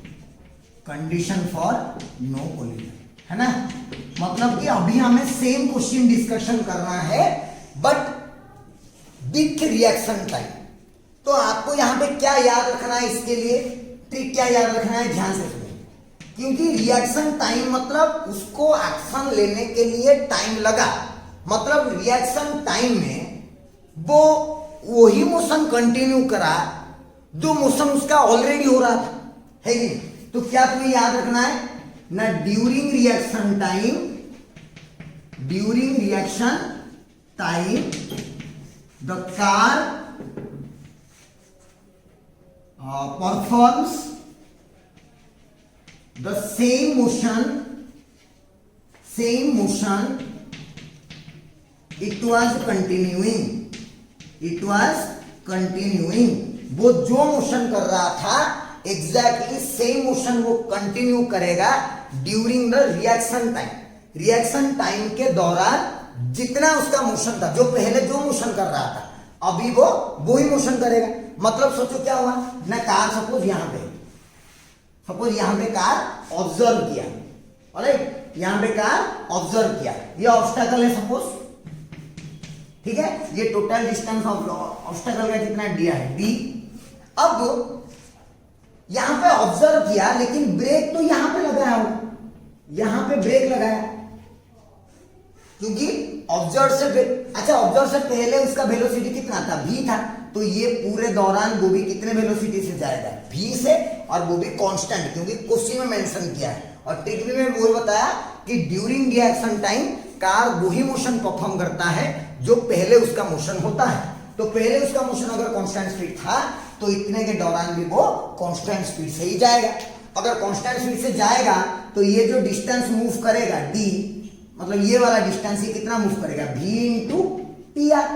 condition for no collision, है ना। मतलब कि अभी हमें सेम क्वेश्चन डिस्कशन करना है बट विथ रिएक्शन टाइम। तो आपको यहां पे क्या याद रखना है, इसके लिए ट्रिक क्या याद रखना है, ध्यान से सुनिए। क्योंकि रिएक्शन टाइम मतलब उसको एक्शन लेने के लिए टाइम लगा, मतलब रिएक्शन टाइम में वो वही मोशन कंटिन्यू करा जो मोशन उसका ऑलरेडी हो रहा था, है कि नहीं। तो क्या तुम्हें याद रखना है ना, during reaction time the car performs the same motion it was continuing, वो जो मोशन कर रहा था एग्जैक्टली सेम मोशन वो कंटिन्यू करेगा ड्यूरिंग द रिएक्शन टाइम के दौरान जितना उसका मोशन था, जो पहले जो मोशन कर रहा था अभी वो ही मोशन करेगा। मतलब सोचो क्या हुआ ना, कार सपोज यहां पे कार ऑब्जर्व किया, ऑलराइट, यहां पे कार ऑब्जर्व किया, ये ऑब्स्टेकल है सपोज, ठीक है, ये टोटल डिस्टेंस ऑफ ऑब्स्टेकल का कितना दिया है डी। अब यहां पे ऑब्जर्व किया लेकिन ब्रेक तो यहां पे लगाया हो, यहां पे ब्रेक लगाया क्योंकि ऑब्जर्व से पहले उसका वेलोसिटी कितना था, v था, तो ये पूरे दौरान वो भी कितने वेलोसिटी से जाएगा, v से, और वो भी कांस्टेंट, क्योंकि क्वेश्चन में मेंशन किया है। और ट्रिक भी में वो बताया कि ड्यूरिंग रिएक्शन टाइम कार वही मोशन परफॉर्म करता है जो पहले उसका मोशन होता है। तो पहले उसका मोशन अगर कांस्टेंट स्पीड था तो इतने के दौरान भी वो कांस्टेंट स्पीड से ही जाएगा। अगर कांस्टेंट स्पीड से जाएगा तो ये जो डिस्टेंस मूव करेगा d, मतलब ये वाला डिस्टेंस ये कितना मूव करेगा, v into T are.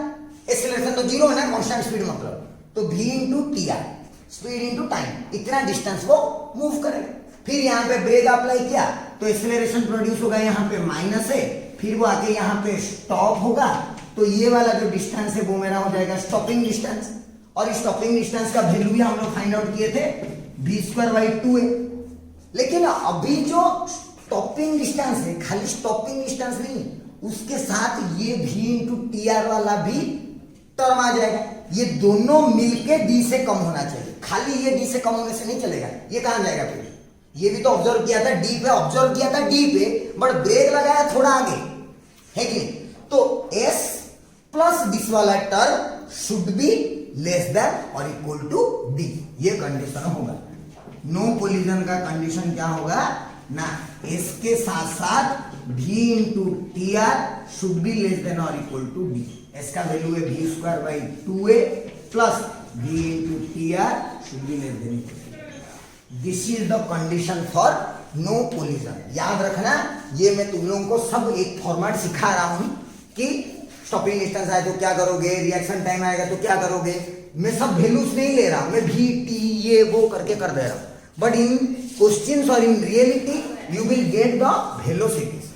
Acceleration तो जीरो है ना कांस्टेंट स्पीड मतलब, तो v into T are, speed into time, इतना डिस्टेंस वो मूव करेगा। फिर यहाँ पे ब्रेक अप्लाई किया तो एक्सेलरेशन प्रोड्यूस होगा यहाँ पे माइनस है, फिर वो आके यहाँ पे स्टॉप होगा, तो ये वाला जो डिस्टेंस है वो मेरा हो जाएगा स्टॉपिंग डिस्टेंस। और इस स्टॉपिंग डिस्टेंस का वैल्यू भी हम लोग फाइंड आउट किए थे, v²/2 है। लेकिन अभी जो स्टॉपिंग डिस्टेंस है, खाली स्टॉपिंग डिस्टेंस नहीं, उसके साथ ये v इंटू टी आर वाला भी टर्म आ जाएगा। ये दोनों मिलके d से कम होना चाहिए, खाली ये d से कम होने से नहीं चलेगा। ये कहां जाएगा फिर, ये भी तो ऑब्जर्व किया था d पे, ऑब्जर्व किया था d पे, बट ब्रेक लगाया थोड़ा आगे, है कि नहीं। तो s प्लस दिस वाला term should be less than or equal to d, ये कंडीशन होगा। नो कोलिजन का कंडीशन क्या होगा ना, s के साथ साथ v into T R should be less than or equal to d। s का वैल्यू है v²/2a plus v into T R should be less than. This is the condition for no collision. याद रखना, ये मैं तुम लोगों को सब एक फॉर्मेट सिखा रहा हूं कि स्टॉपिंग डिस्टेंस आए तो क्या करोगे, रिएक्शन टाइम आएगा तो क्या करोगे। मैं सब वैल्यूज नहीं ले रहा, मैं v t ये वो करके कर दे रहा हूं, बट इन क्वेश्चंस और in reality you will get the velocities,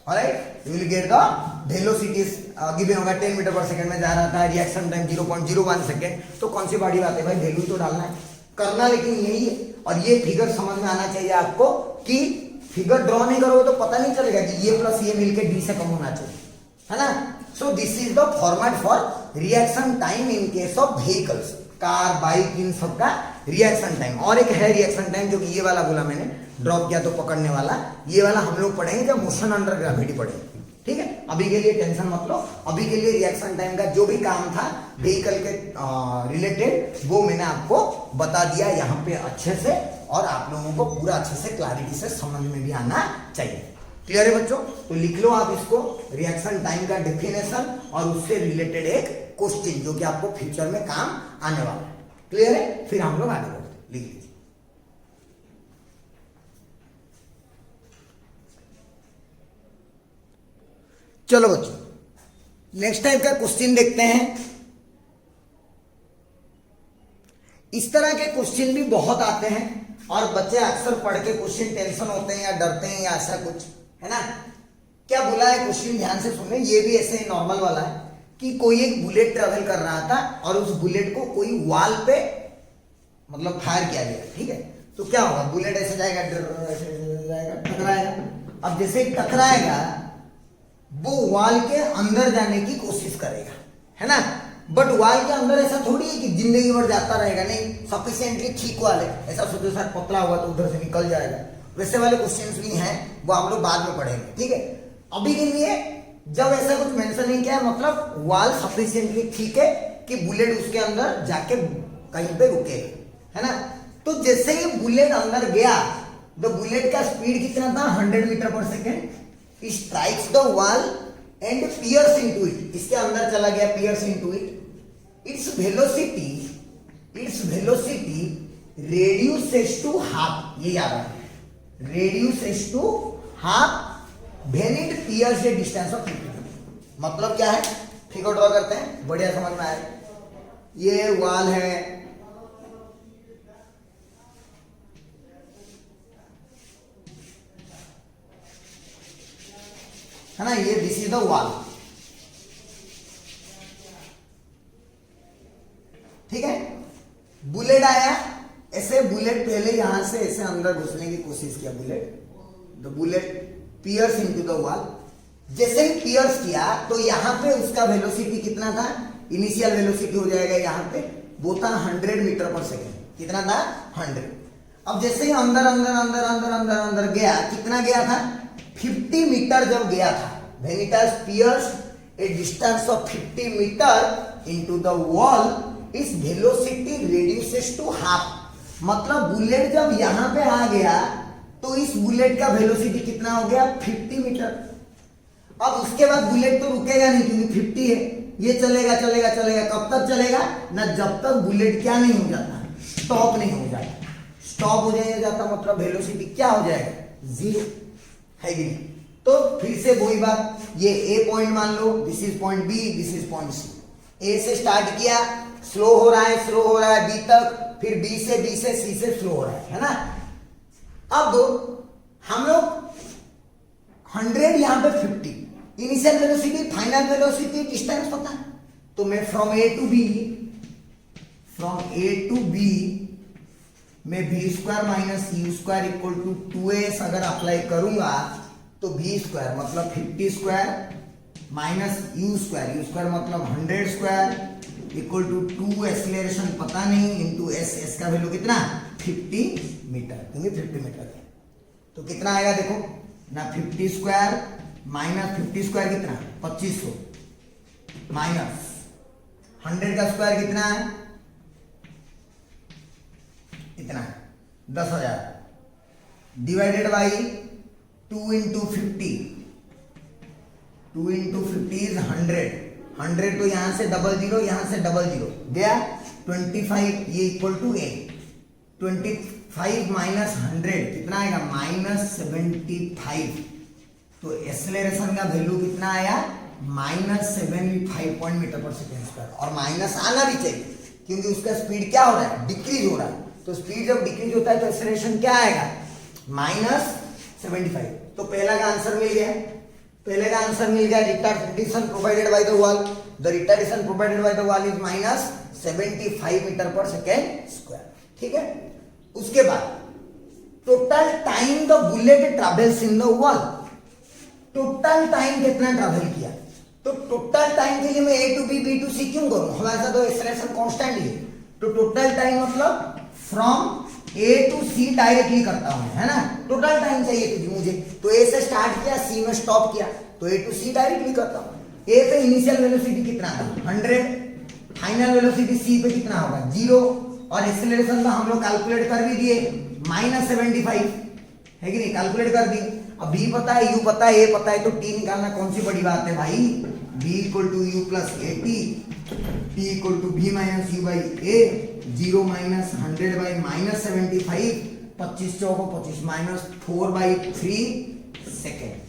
alright, you will get the velocities given होगा 10 मीटर पर सेकंड में जा रहा था, रिएक्शन टाइम 0.01 सेकंड, तो कौन सी बड़ी बात है भाई, वैल्यू तो डालना है, करना लेकिन यही है। और ये फिगर समझ में आना चाहिए आपको कि फिगर ड्रॉ नहीं करोगे तो पता नहीं चलेगा कि ये प्लस ये मिलके डी से कम होना चाहिए, है ना। So this is the format for reaction time in case of vehicles, car, bike, इन सब का रिएक्शन टाइम। और एक है रिएक्शन टाइम जो कि ये वाला बोला मैंने, ड्रॉप किया तो पकड़ने वाला, ये वाला हम लोग पढ़ेंगे जब मोशन अंडर ग्रेविटी पढ़ेंगे, ठीक है। अभी के लिए टेंशन मत लो, अभी के लिए रिएक्शन टाइम का जो भी काम था व्हीकल के रिलेटेड वो मैंने आपको बता दिया यहाँ पे अच्छे से, और आप लोगों को पूरा अच्छे से क्लैरिटी से समझ में भी आना चाहिए। क्लियर है बच्चों, तो लिख लो आप इसको, रिएक्शन टाइम का डेफिनेशन और उससे रिलेटेड एक क्वेश्चन जो कि आपको फ्यूचर में काम आने वाला है। क्लियर है, फिर हम लोग आगे बढ़ते हैं, लिख लीजिए। चलो बच्चों, नेक्स्ट टाइप का क्वेश्चन देखते हैं। इस तरह के क्वेश्चन भी बहुत आते हैं और बच्चे अक्सर पढ़ के क्वेश्चन टेंशन होते हैं या डरते हैं या ऐसा कुछ, है ना। क्या बोला है क्वेश्चन, ध्यान से सुने, ये भी ऐसे ही नॉर्मल वाला है कि कोई एक बुलेट ट्रेवल कर रहा था और उस बुलेट को कोई वॉल पे मतलब फायर किया गया, ठीक है। तो क्या होगा, बुलेट ऐसे जाएगा, ऐसे जाएगा, टकराएगा। अब जैसे टकराएगा वो वॉल के अंदर जाने की कोशिश करेगा, है ना। बट वॉल के अंदर ऐसा थोड़ी है कि जिंदगी भर जाता रहेगा, नहीं, सफिशिएंटली ठीक वॉल है, ऐसा सोचो शायद पतला हुआ तो उधर से निकल जाएगा। वैसे वाले क्वेश्चंस भी हैं, वो हम लोग बाद में पढ़ेंगे, ठीक है। अभी के लिए जब ऐसा कुछ मेंशन नहीं किया, मतलब वॉल सफिशिएंटली ठीक है कि बुलेट उसके अंदर जाके कहीं पे रुके, है ना। तो जैसे ही बुलेट अंदर गया, द बुलेट का स्पीड कितना था, 100 मीटर पर second. Strikes the wall and pierce into it, इसके अंदर चला गया, pierce into it. Its velocity reduces to half, ये याद रखना, reduces to half when it pierce a distance of 50। मतलब क्या है, फिगर ड्रॉ करते हैं, बढ़िया समझ में आए। ये वॉल है ना, ये दिस इज द वॉल, ठीक है। बुलेट आया, ऐसे बुलेट पहले यहां से ऐसे अंदर घुसने की कोशिश किया, the bullet pierce into the wall. जैसे ही पियर्स किया तो यहां पे उसका वेलोसिटी कितना था, इनिशियल वेलोसिटी हो जाएगा यहां पे, वो था 100 मीटर पर सेकेंड। कितना था, 100। अब जैसे ही अंदर अंदर अंदर अंदर अंदर अंदर गया, कितना गया था, 50 मीटर जब गया था, when it has pierced a distance of 50 meter into the wall, its velocity reduces to half। मतलब बुलेट जब यहां पे आ गया तो इस बुलेट का वेलोसिटी कितना हो गया, 50 मीटर। अब उसके बाद बुलेट तो रुकेगा नहीं क्योंकि 50 है, ये चलेगा चलेगा चलेगा, कब तक चलेगा ना, जब तक बुलेट क्या नहीं हो जाता, स्टॉप नहीं हो जाता। स्टॉप हो जाता मतलब वेलोसिटी क्या हो जाएगा, 0, है कि नहीं। तो फिर से वही बात, ये ए पॉइंट मान लो, this is point B, this is point C. A से स्टार्ट किया, स्लो हो रहा है बी तक, फिर बी से सी से स्लो हो रहा है ना। अब हम लोग 100 यहां पे 50, initial velocity, final velocity, distance पता है, तो मैं फ्रॉम ए टू बी में v² minus u² equal to 2s अगर अप्लाई करूंगा तो v² मतलब 50² माइनस u² मतलब 100² इक्वल टू 2 एक्सीलरेशन पता नहीं इंटू s का वैल्यू कितना, 50 मीटर, क्योंकि 50 मीटर है। तो कितना आएगा देखो ना, 50² माइनस 50² कितना, 2500 माइनस 100 का स्क्वायर कितना है, इतना है 10,000 divided by 2 into 50, 2 into 50 is 100 तो यहां से डबल जीरो, यहां से डबल जीरो गया, 25 ये इक्वल टू ए, 25 माइनस 100 कितना आएगा, माइनस 75। तो एक्सेलरेशन का वैल्यू कितना आया, माइनस 75 मीटर पर सेकेंड। और माइनस आना भी चाहिए क्योंकि उसका स्पीड क्या हो रहा है, डिक्रीज हो रहा है। तो स्पीड जब डिक्रीज होता है तो एक्सेलरेशन क्या आएगा, माइनस 75। तो पहला का आंसर मिल गया, retardation provided by the wall, the retardation provided by the wall is minus 75 metre पर सेकेंड स्क्वायर, ठीक है। उसके बाद total time the bullet travels in the wall, total time कितना ट्रैवल किया। तो टोटल टाइम के लिए मैं A to B, B to C क्यों करूं, हमारे साथ तो एक्सेलरेशन कांस्टेंट ही है। तो टोटल टाइम मतलब from A to C directly करता हूं, है ना। टोटल टाइम चाहिए मुझे, तो ए से स्टार्ट किया, सी में स्टॉप किया, तो ए टू सी डायरेक्टली करता हूं। ए पे इनिशियल वेलोसिटी कितना था, 100, फाइनल वेलोसिटी सी पे कितना होगा, 0, और एक्सेलरेशन तो हम लोग कैलकुलेट कर भी दिए, माइनस 75 है कि नहीं, कैलकुलेट कर दी। अब b पता है, u पता है, a पता है, तो t निकालना कौन सी बड़ी बात है भाई, b equal to U plus A T, t equal to b minus U by A, 0 minus 100 by minus 75, 25 चौको 25 माइनस 4/3 सेकेंड।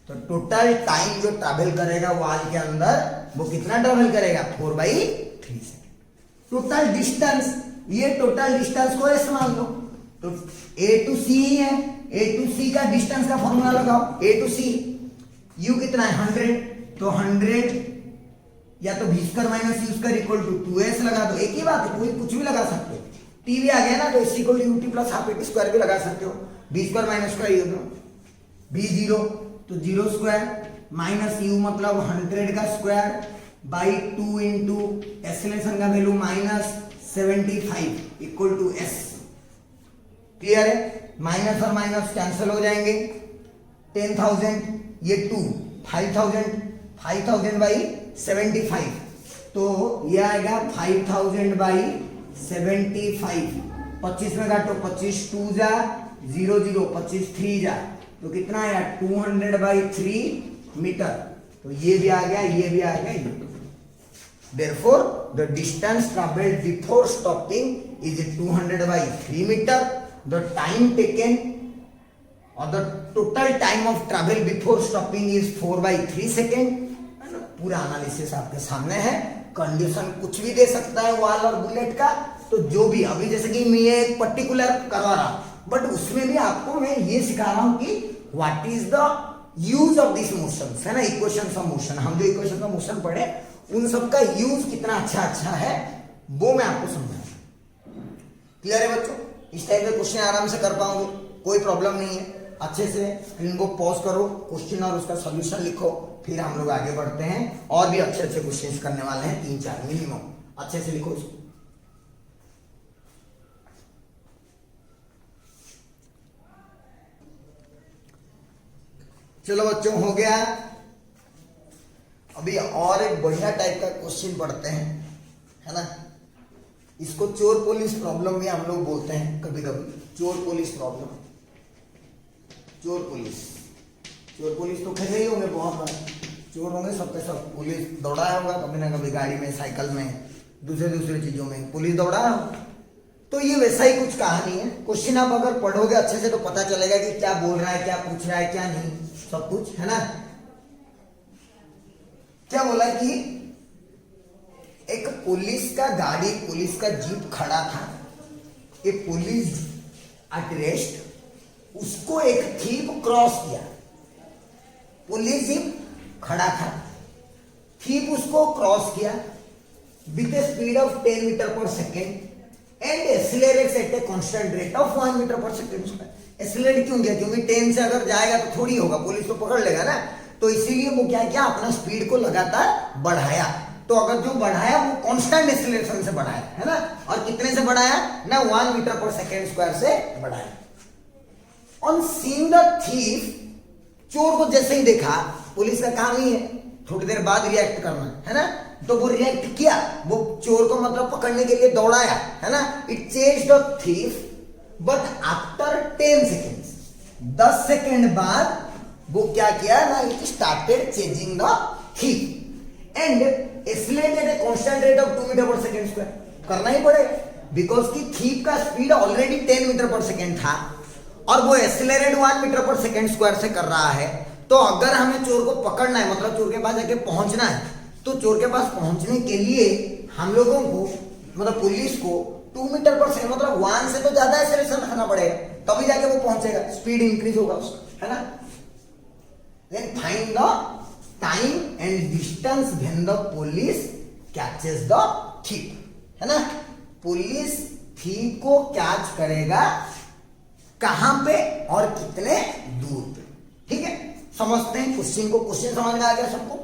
तो टोटल टाइम जो ट्रैवल करेगा वॉल के अंदर वो कितना ट्रैवल करेगा, 4/3 सेकेंड। टोटल डिस्टेंस ये टोटल डिस्टेंस को एस मान लो, तो ए टू सी ही है, ए टू सी का डिस्टेंस का फॉर्मूला लगाओ, ए टू सी, यू कितना है 100, तो 100 या तो v square minus U square equal to 2s लगा दो, एक ही बात है, कोई कुछ भी लगा सकते हो, टी भी आ गया ना, तो S equal to UT plus half A square भी लगा सकते हो, v स्क्वायर माइनस स्क्वायर ये दो, v 0 तो 0 स्क्वायर माइनस यू मतलब 100 का स्क्वायर बाई 2 इंटू एक्सेलरेशन का value minus 75 equal to S. Clear है? माइनस और माइनस कैंसिल हो जाएंगे, 10,000 ये 2 5,000 बाई 75, तो ये आएगा 5,000 बाई 75, 25 में काटो, 25 2 जा 0 0, 25 3 जा, तो कितना आया 200 बाई 3 मीटर, तो ये भी आ गया, ये भी आ गया। Therefore, the distance traveled before stopping is 200 by 3 meter. The time taken or the total time of travel before stopping is 4 by 3 second. पूरा एनालिसिस आपके सामने है, कंडीशन कुछ भी दे सकता है वाल और बुलेट का, तो जो भी अभी जैसे कि मैं एक पर्टिकुलर करवा रहा हूं, बट उसमें भी आपको मैं ये सिखा रहा हूं कि what is the use of this motion, है ना, इक्वेशंस ऑफ मोशन। हम जो इक्वेशन ऑफ मोशन पढ़े उन सब का यूज कितना अच्छा है वो मैं आपको समझाऊंगा। क्लियर है बच्चों? इस टाइप के क्वेश्चन आराम से कर पाओगे, कोई प्रॉब्लम नहीं है। अच्छे से स्क्रीन को पॉज करो, क्वेश्चन और उसका सॉल्यूशन लिखो, फिर हम लोग आगे बढ़ते हैं और भी अच्छे अच्छे क्वेश्चंस करने वाले हैं, 3-4 मिनिमम। अच्छे से लिखो इसको। चलो बच्चों, हो गया। अभी और एक बढ़िया टाइप का क्वेश्चन पढ़ते हैं, है ना। इसको चोर पुलिस प्रॉब्लम भी हम लोग बोलते हैं कभी कभी, चोर पुलिस प्रॉब्लम। चोर पुलिस तो खेले ही होंगे बहुत बार, चोर होंगे सबके सब, पुलिस दौड़ाया होगा कभी ना कभी, गाड़ी में, साइकिल में, दूसरे चीजों में पुलिस दौड़ाया होगा। तो ये वैसा ही कुछ कहानी है। क्वेश्चन आप अगर पढ़ोगे अच्छे से तो पता चलेगा कि क्या बोल रहा है, क्या पूछ रहा है, क्या नहीं, सब कुछ, है ना। क्या बोला कि एक पुलिस का गाड़ी, पुलिस का जीप खड़ा था, एक पुलिस एट रेस्ट, उसको एक थीप क्रॉस किया। पुलिस जीप खड़ा था, थीप उसको क्रॉस किया with a speed of 10 metre पर second and accelerates at a constant rate of 1 metre पर सेकेंड। एक्सीलरेट क्यों किया? क्योंकि 10 से अगर जाएगा तो थोड़ी होगा, पुलिस तो पकड़ लेगा ना, तो इसीलिए वो क्या किया, अपना स्पीड को लगातार बढ़ाया। तो अगर जो बढ़ाया वो कांस्टेंट एक्सीलरेशन से बढ़ाया, है ना। और कितने से बढ़ाया ना, 1 मीटर पर सेकेंड स्क्वायर से बढ़ाया। ऑन सीइंग द थीफ, चोर को जैसे ही देखा, पुलिस का काम ही है थोड़ी देर बाद रिएक्ट करना, है ना। तो वो रिएक्ट किया, वो चोर को मतलब पकड़ने के लिए दौड़ाया, है ना। It chased the thief but after 10 seconds, 10 second बाद वो क्या किया ना, it started chasing the thief and accelerated at a constant rate of 2 metre पर सेकेंड स्क्वायर। करना ही पड़ेगा बिकॉज की थीफ का स्पीड ऑलरेडी 10 मीटर पर सेकेंड था और वो एक्सीलरेट 1 मीटर पर सेकेंड स्क्वायर से कर रहा है। तो अगर हमें चोर को पकड़ना है, मतलब चोर के पास जाके पहुंचना है, तो चोर के पास पहुंचने के लिए हम लोगों को, मतलब पुलिस को 2 मीटर पर सेकेंड, मतलब 1 से तो ज्यादा एक्सीलरेशन रखना पड़ेगा, तभी जाके वो पहुंचेगा, स्पीड इंक्रीज होगा उसका, है ना। Then find the time and distance when the police catches the thief, है ना। पुलिस थीफ को कैच करेगा कहां पे और कितने दूर पे, ठीक है। समझते हैं क्वेश्चन को। क्वेश्चन समझ में आ गया सबको?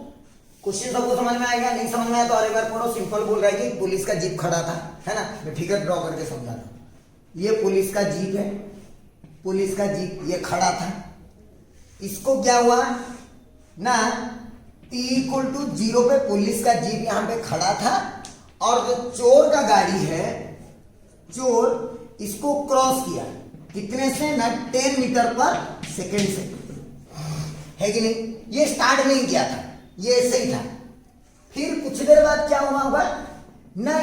क्वेश्चन सबको समझ में आ गया? नहीं समझ में आया तो और एक बार पढ़ो। सिंपल बोल रहा है कि पुलिस का जीप खड़ा था, है ना। मैं फिगर ड्रॉ करके समझा रहा हूं। ये पुलिस का जीप है, पुलिस का जीप ये खड़ा था। इसको क्या हुआ ना, t=0 पे पुलिस का जीप यहां पे खड़ा था और जो चोर का गाड़ी है, चोर इसको क्रॉस किया कितने से ना, 10 मीटर पर सेकेंड से, है कि नहीं। ये स्टार्ट नहीं किया था, ये ऐसे ही था। फिर कुछ देर बाद क्या हुआ होगा ना,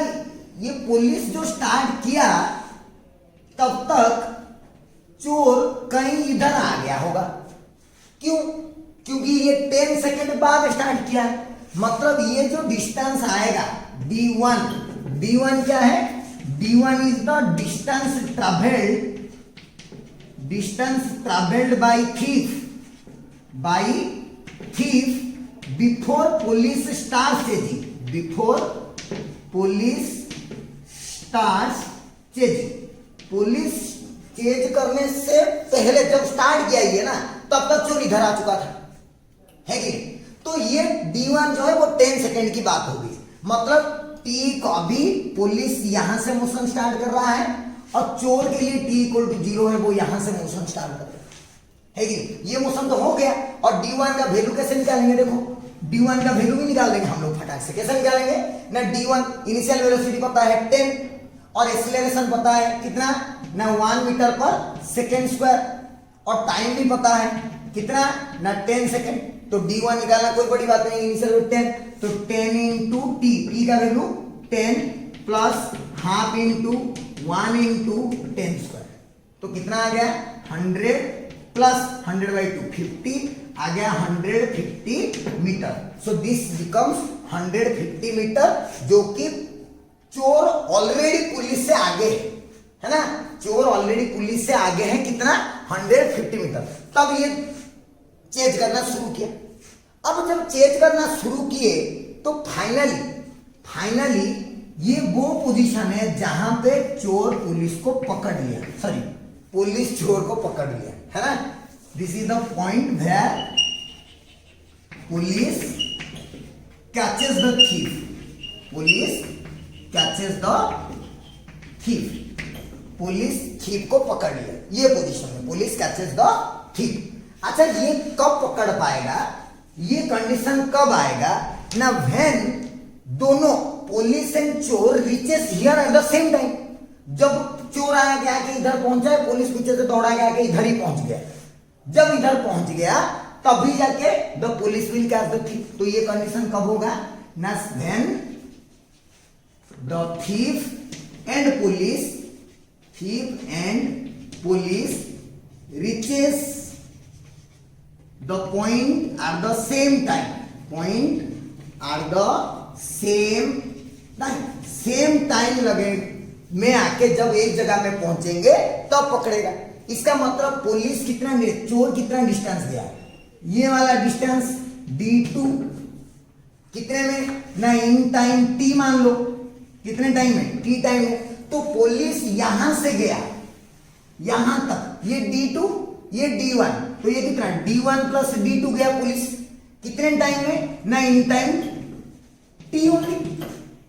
ये पुलिस जो स्टार्ट किया तब तक चोर कहीं इधर आ गया होगा। क्यों? क्योंकि ये 10 सेकेंड बाद स्टार्ट किया, मतलब ये जो डिस्टेंस आएगा d1 क्या है, d1 is the distance traveled by thief before police starts chasing, police chase करने से पहले जब स्टार्ट किया ये ना, तब तक चोर इधर आ चुका था, है कि? तो ये D1 जो है वो 10 सेकेंड की बात होगी। मतलब T को अभी पुलिस यहां से मोशन स्टार्ट कर रहा है और चोर के लिए T इक्वल टू 0 है, वो यहां से मोशन स्टार्ट कर रहा है कि? ये मोशन तो हो गया। और D1 का वैल्यू कैसे निकालेंगे? देखो D1 का वैल्यू भी निकाल देंगे हम लोग फटाक से। कैसे निकालेंगे ना? D1 इनिशियल वेलोसिटी पता है 10 और एक्सीलरेशन पता है कितना ना 1 मीटर पर सेकेंड स्क्वायर, और टाइम भी पता है कितना ना 10 सेकेंड। तो D1 निकालना कोई बड़ी बात नहीं, इनिशियल 10, तो 10 इंटू टी का value 10 plus half into 1 into 10 square, तो कितना आ गया 100 प्लस 100/2 50 आ गया 150 metre. So this becomes 150 metre, जो कि चोर ऑलरेडी पुलिस से आगे है ना, चोर ऑलरेडी पुलिस से आगे है कितना 150 मीटर। तब ये चेज करना शुरू किया। अब जब चेज करना शुरू किए तो फाइनली ये वो पोजीशन है जहां पे चोर पुलिस को पकड़ लिया, सॉरी पुलिस चोर को पकड़ लिया, है ना। This is the point where police catches the thief, police thief को पकड़ लिया। ये पोजीशन है, पुलिस कैचेस द थीफ। अच्छा, ये कब पकड़ पाएगा, ये कंडीशन कब आएगा ना, व्हेन दोनों पुलिस एंड चोर reaches here at the same time. जब चोर आया क्या कि इधर पहुंचा है, पुलिस पीछे से दौड़ा गया कि इधर ही पहुंच गया। जब इधर पहुंच गया तभी जाके the police will catch the thief. तो ये कंडीशन कब होगा ना, when the thief and police reaches the point at the same time, same time लगे में आके जब एक जगह में पहुंचेंगे तब पकड़ेगा। इसका मतलब पुलिस कितना, चोर कितना डिस्टेंस गया, ये वाला डिस्टेंस D2 कितने में ना, इन टाइम T मान लो, कितने टाइम में, T टाइम में। तो पुलिस यहां से गया यहां तक, ये D2 ये D1, तो ये कितना D1 प्लस D2 गया पुलिस कितने टाइम में ना, इन टाइम T ओनली।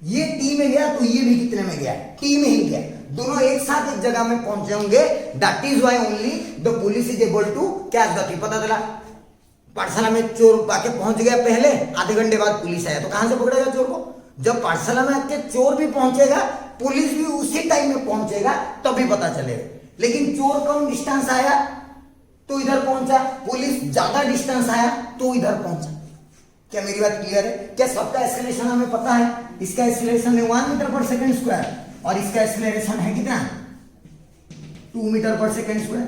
ये T में गया तो ये भी कितने में गया, T में ही गया। दोनों एक साथ एक जगह में पहुंचे होंगे, that is why only the police is able to catch the thief. पता चला पाठशाला में चोर आके पहुंच गया पहले, आधे घंटे बाद पुलिस आया, तो कहां से पकड़ेगा चोर को? जब पाठशाला में आके चोर भी पहुंचेगा, पुलिस भी उसी टाइम में पहुंचेगा, तभी पता चलेगा। लेकिन चोर कम डिस्टेंस आया तो इधर पहुंचा, पुलिस ज्यादा डिस्टेंस आया तो इधर पहुंचा। क्या मेरी बात क्लियर है? क्या सबका एक्सीलरेशन हमें पता है? इसका एक्सीलरेशन है 1 मीटर पर सेकेंड स्क्वायर और इसका एक्सीलरेशन है कितना 2 मीटर पर सेकेंड स्क्वायर।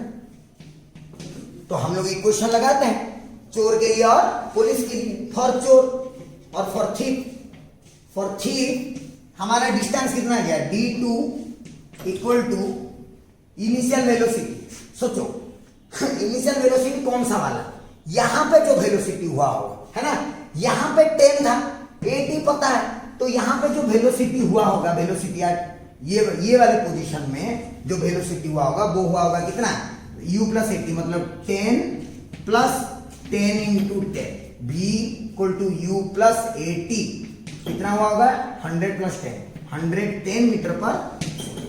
तो हम लोग इक्वेशन लगाते हैं चोर के लिए और पुलिस के लिए। फॉर चोर और फॉर थीफ हमारा डिस्टेंस कितना गया, D2 equal to initial velocity. सोचो इनिशियल वेलोसिटी कौन सा वाला, यहां पे जो वेलोसिटी हुआ होगा, है ना, यहां पे 10 था, 80 पता है, तो यहां पे जो वेलोसिटी हुआ होगा, वेलोसिटी ये वाले पोजीशन में जो वेलोसिटी हुआ होगा वो हुआ होगा कितना, u प्लस 80, मतलब 10 plus 10 into 10, v equal to u plus 80 कितना हुआ होगा 100 प्लस 10, 110 मीटर पर सेकेंड।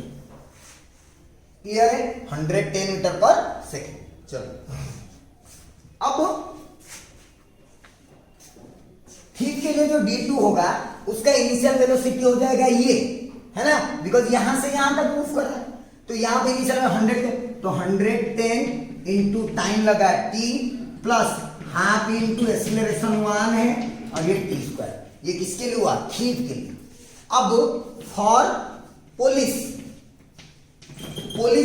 क्लियर है? 110 मीटर पर सेकेंड। चलो अब थीफ के लिए जो D2 होगा उसका इनिशियल वेलोसिटी हो जाएगा ये, है ना, बिकॉज यहां से यहां तक मूव कर रहा है, तो यहां पे इनिशियल 100 है, तो 110 इंटू टाइम लगा t plus half into acceleration 1 है और ये t स्क्वायर। ये किसके लिए हुआ, थीफ के लिए। अब फॉर पुलिस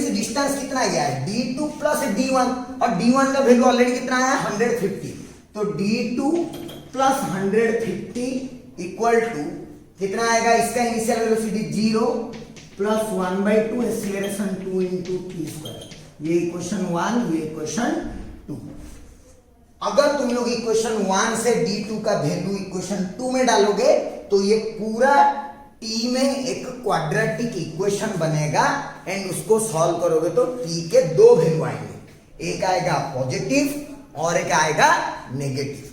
डिस्टेंस कितना गया है, D2 प्लस D1, और D1 का वैल्यू ऑलरेडी कितना आया 150, तो D2 प्लस 150 इक्वल टू कितना आएगा, इसका initial velocity 0 plus 1/2 acceleration 2 into T square. ये इक्वेशन 1, ये इक्वेशन 2। अगर तुम लोग इक्वेशन 1 से d2 का वैल्यू इक्वेशन 2 में डालोगे तो ये पूरा t में एक क्वाड्रेटिक इक्वेशन बनेगा एंड उसको सॉल्व करोगे तो t के दो वैल्यू आएंगे, एक आएगा पॉजिटिव और एक आएगा नेगेटिव।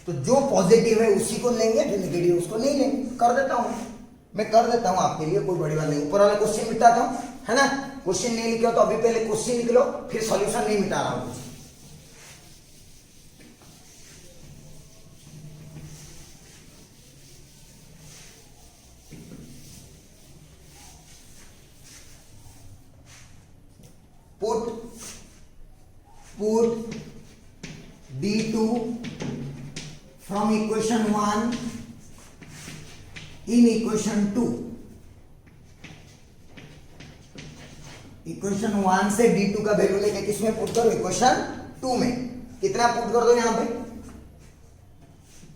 तो जो पॉजिटिव है उसी को लेंगे, जो नेगेटिव उसको नहीं लेंगे। कर देता हूं मैं, कर देता हूं आपके लिए, कोई बड़ी बात नहीं। ऊपर वाला क्वेश्चन मिटाता हूं, है ना। क्वेश्चन नहीं लिखे हो तो अभी पहले क्वेश्चन लिख लो, फिर सॉल्यूशन नहीं मिटा रहा हूं। put d2 from equation 1 in equation 2। Equation 1 से d2 का वैल्यू लेके किसमें पुट करो, इक्वेशन 2 में। कितना पुट कर दो यहां पे,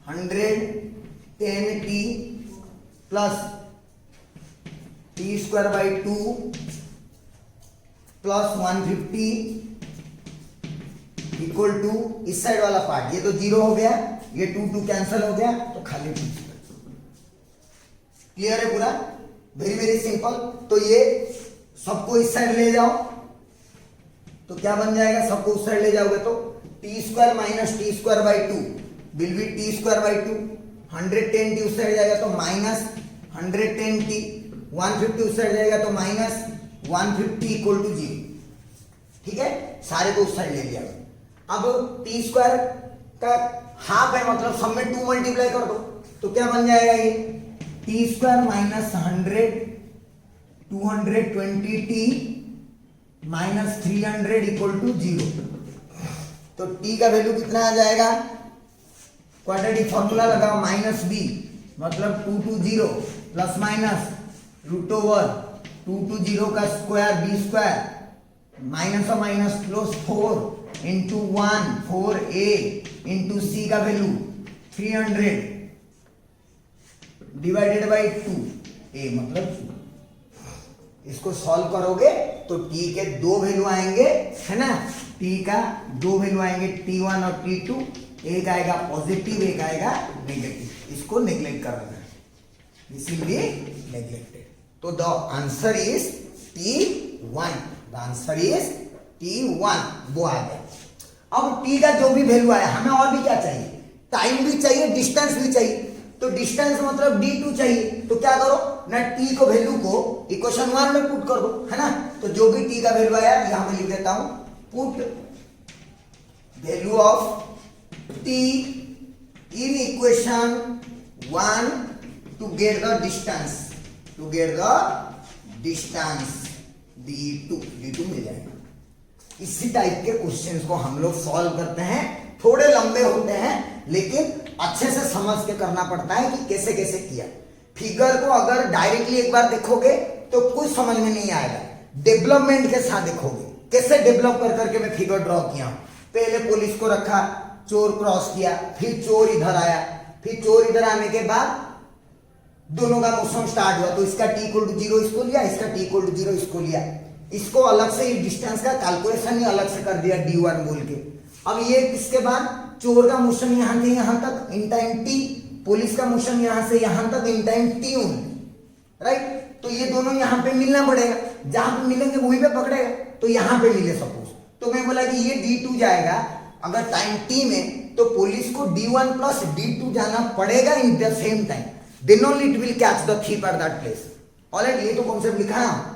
110t plus T square by 2 plus 150 equal to इस साइड वाला पार्ट, ये तो 0 हो गया, ये 2 कैंसिल हो गया तो खाली 2। क्लियर है पूरा, वेरी वेरी सिंपल। तो ये सबको इस साइड ले जाओ तो क्या बन जाएगा, सबको उस साइड ले जाओगे तो T square minus T square by 2 will be T square by 2। 110t उस साइड जाएगा तो माइनस 110t, 150 उस साइड जाएगा तो माइनस 150 इक्वल टू 0। ठीक है, सारे को उस साइड ले लिया। अब टी स्क्वायर का हाफ है, मतलब सब में 2 मल्टीप्लाई कर दो तो क्या बन जाएगा, ये T square minus 100 220t minus 300 equal to 0। तो t का वैल्यू कितना आ जाएगा, क्वाड्रेटिक फॉर्मूला लगाओ, माइनस b मतलब 2 to 0 plus minus root over 2 to 0 का स्क्वायर b स्क्वायर माइनस और माइनस प्लस 4 इंटू 1 4a इंटू c का वैल्यू 300 डिवाइडेड बाई 2a मतलब 2। इसको सॉल्व करोगे तो t के दो वैल्यू आएंगे, है ना। t का दो वैल्यू आएंगे t1 और t2, एक आएगा पॉजिटिव एक आएगा नेगेटिव। इसको नेग्लेक्ट कर देना, दिस विल बी नेग्लेक्टेड। तो the answer is t1, the answer is t1, वो आ गया। अब t का जो भी वैल्यू आया, हमें और भी क्या चाहिए, टाइम भी चाहिए, डिस्टेंस भी चाहिए। तो डिस्टेंस मतलब d2 चाहिए, तो क्या करो ना, t को वैल्यू को इक्वेशन 1 में पुट कर दो, है ना। तो जो भी t का वैल्यू आया यहां पे लिख देता हूं, put value of t in equation 1 to get the distance, to get the distance d2 मिल जाएगा। इसी टाइप के क्वेश्चंस को हम लोग सॉल्व करते हैं, थोड़े लंबे होते हैं लेकिन अच्छे से समझ के करना पड़ता है कि कैसे कैसे किया। फिगर को अगर डायरेक्टली एक बार देखोगे तो कुछ समझ में नहीं आएगा, डेवलपमेंट के साथ देखोगे कैसे डेवलप कर करके मैं फिगर ड्रॉ किया। पहले पुलिस को रखा, चोर क्रॉस किया, फिर चोर इधर आया, फिर चोर इधर आने के बाद दोनों का मोशन स्टार्ट हुआ, तो इसका t इक्वल टू 0 इसको लिया, इसका t इक्वल टू 0 इसको लिया। इसको अलग से डिस्टेंस का कैलकुलेशन ही अलग से कर दिया d1 बोल के। अब ये इसके बाद चोर का मोशन यहां से यहां तक इन टाइम t, पुलिस का मोशन यहां से यहां तक in time t only, right. तो ये दोनों यहां पे मिलना पड़ेगा, जहां पे मिलेंगे वहीं पे पकड़ेगा, तो यहां पे मिले सपोज। तो मैं बोला कि ये d2 जाएगा अगर टाइम t में, तो पुलिस को d1 प्लस d2 जाना पड़ेगा in the same time, then only it will catch the thief at that place. Alright, ये तो कॉन्सेप्ट लिखा है,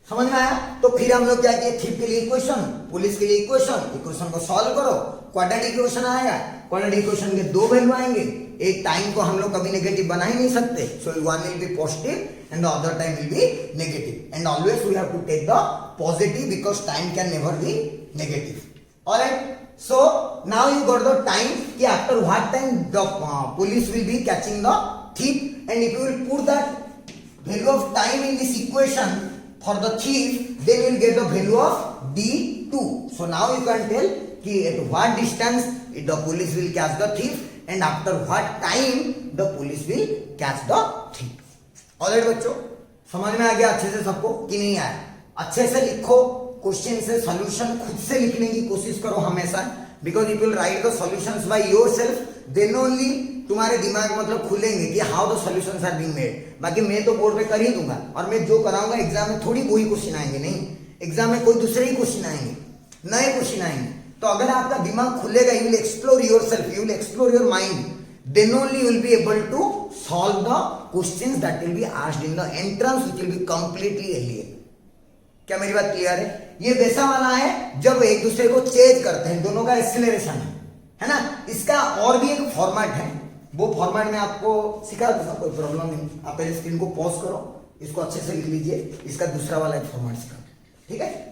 समझ में आया। तो फिर हम लोग क्या किए, thief के लिए इक्वेशन, पुलिस के लिए इक्वेशन, इक्वेशन को सॉल्व करो, क्वाड्रेटिक इक्वेशन आएगा, क्वाड्रेटिक इक्वेशन के दो वैल्यू आएंगे। एक टाइम को हम लोग कभी नेगेटिव बना ही नहीं सकते, so one will be positive and the other time will be negative, and always we have to take the positive because time can never be negative. Alright, so now you got the time कि after what time the police will be catching the thief, and if you will put that value of time in this equation for the thief, then you will get the value of d2. So now you can tell कि at what distance the police will catch the thief and after what time the police will catch the thief. Alright बच्चों, समझ में आ गया अच्छे से सबको कि नहीं आया? अच्छे से लिखो, क्वेश्चन से सॉल्यूशन खुद से लिखने की कोशिश करो हमेशा, because you will write the solutions by yourself, then only तुम्हारे दिमाग मतलब खुलेंगे कि how the solutions are being made. बाकी मैं तो बोर्ड पे कर ही दूंगा, और मैं जो कराऊंगा एग्जाम में थोड़ी वही क्वेश्चन आएंगे, नहीं, एग्जाम में कोई दूसरे ही क्वेश्चन आएंगे, नए क्वेश्चन आएंगे। तो अगर आपका दिमाग खुलेगा, you will explore yourself, you will explore your mind, then only you will be able to solve the questions that will be asked in the entrance, which will be completely alien। क्या मेरी बात clear है? ये वैसा वाला है जब एक दूसरे को चेज करते हैं, दोनों का एक्सीलरेशन है ना। इसका और भी एक फॉर्मेट है, वो फॉर्मेट में आपको सिखा दूंगा, कोई प्रॉब्लम नहीं। आप पहले स्क्रीन को पॉज करो, इसको अच्छे से लिख लीजिए, इसका दूसरा वाला एक फॉर्मेट सिखा, ठीक है।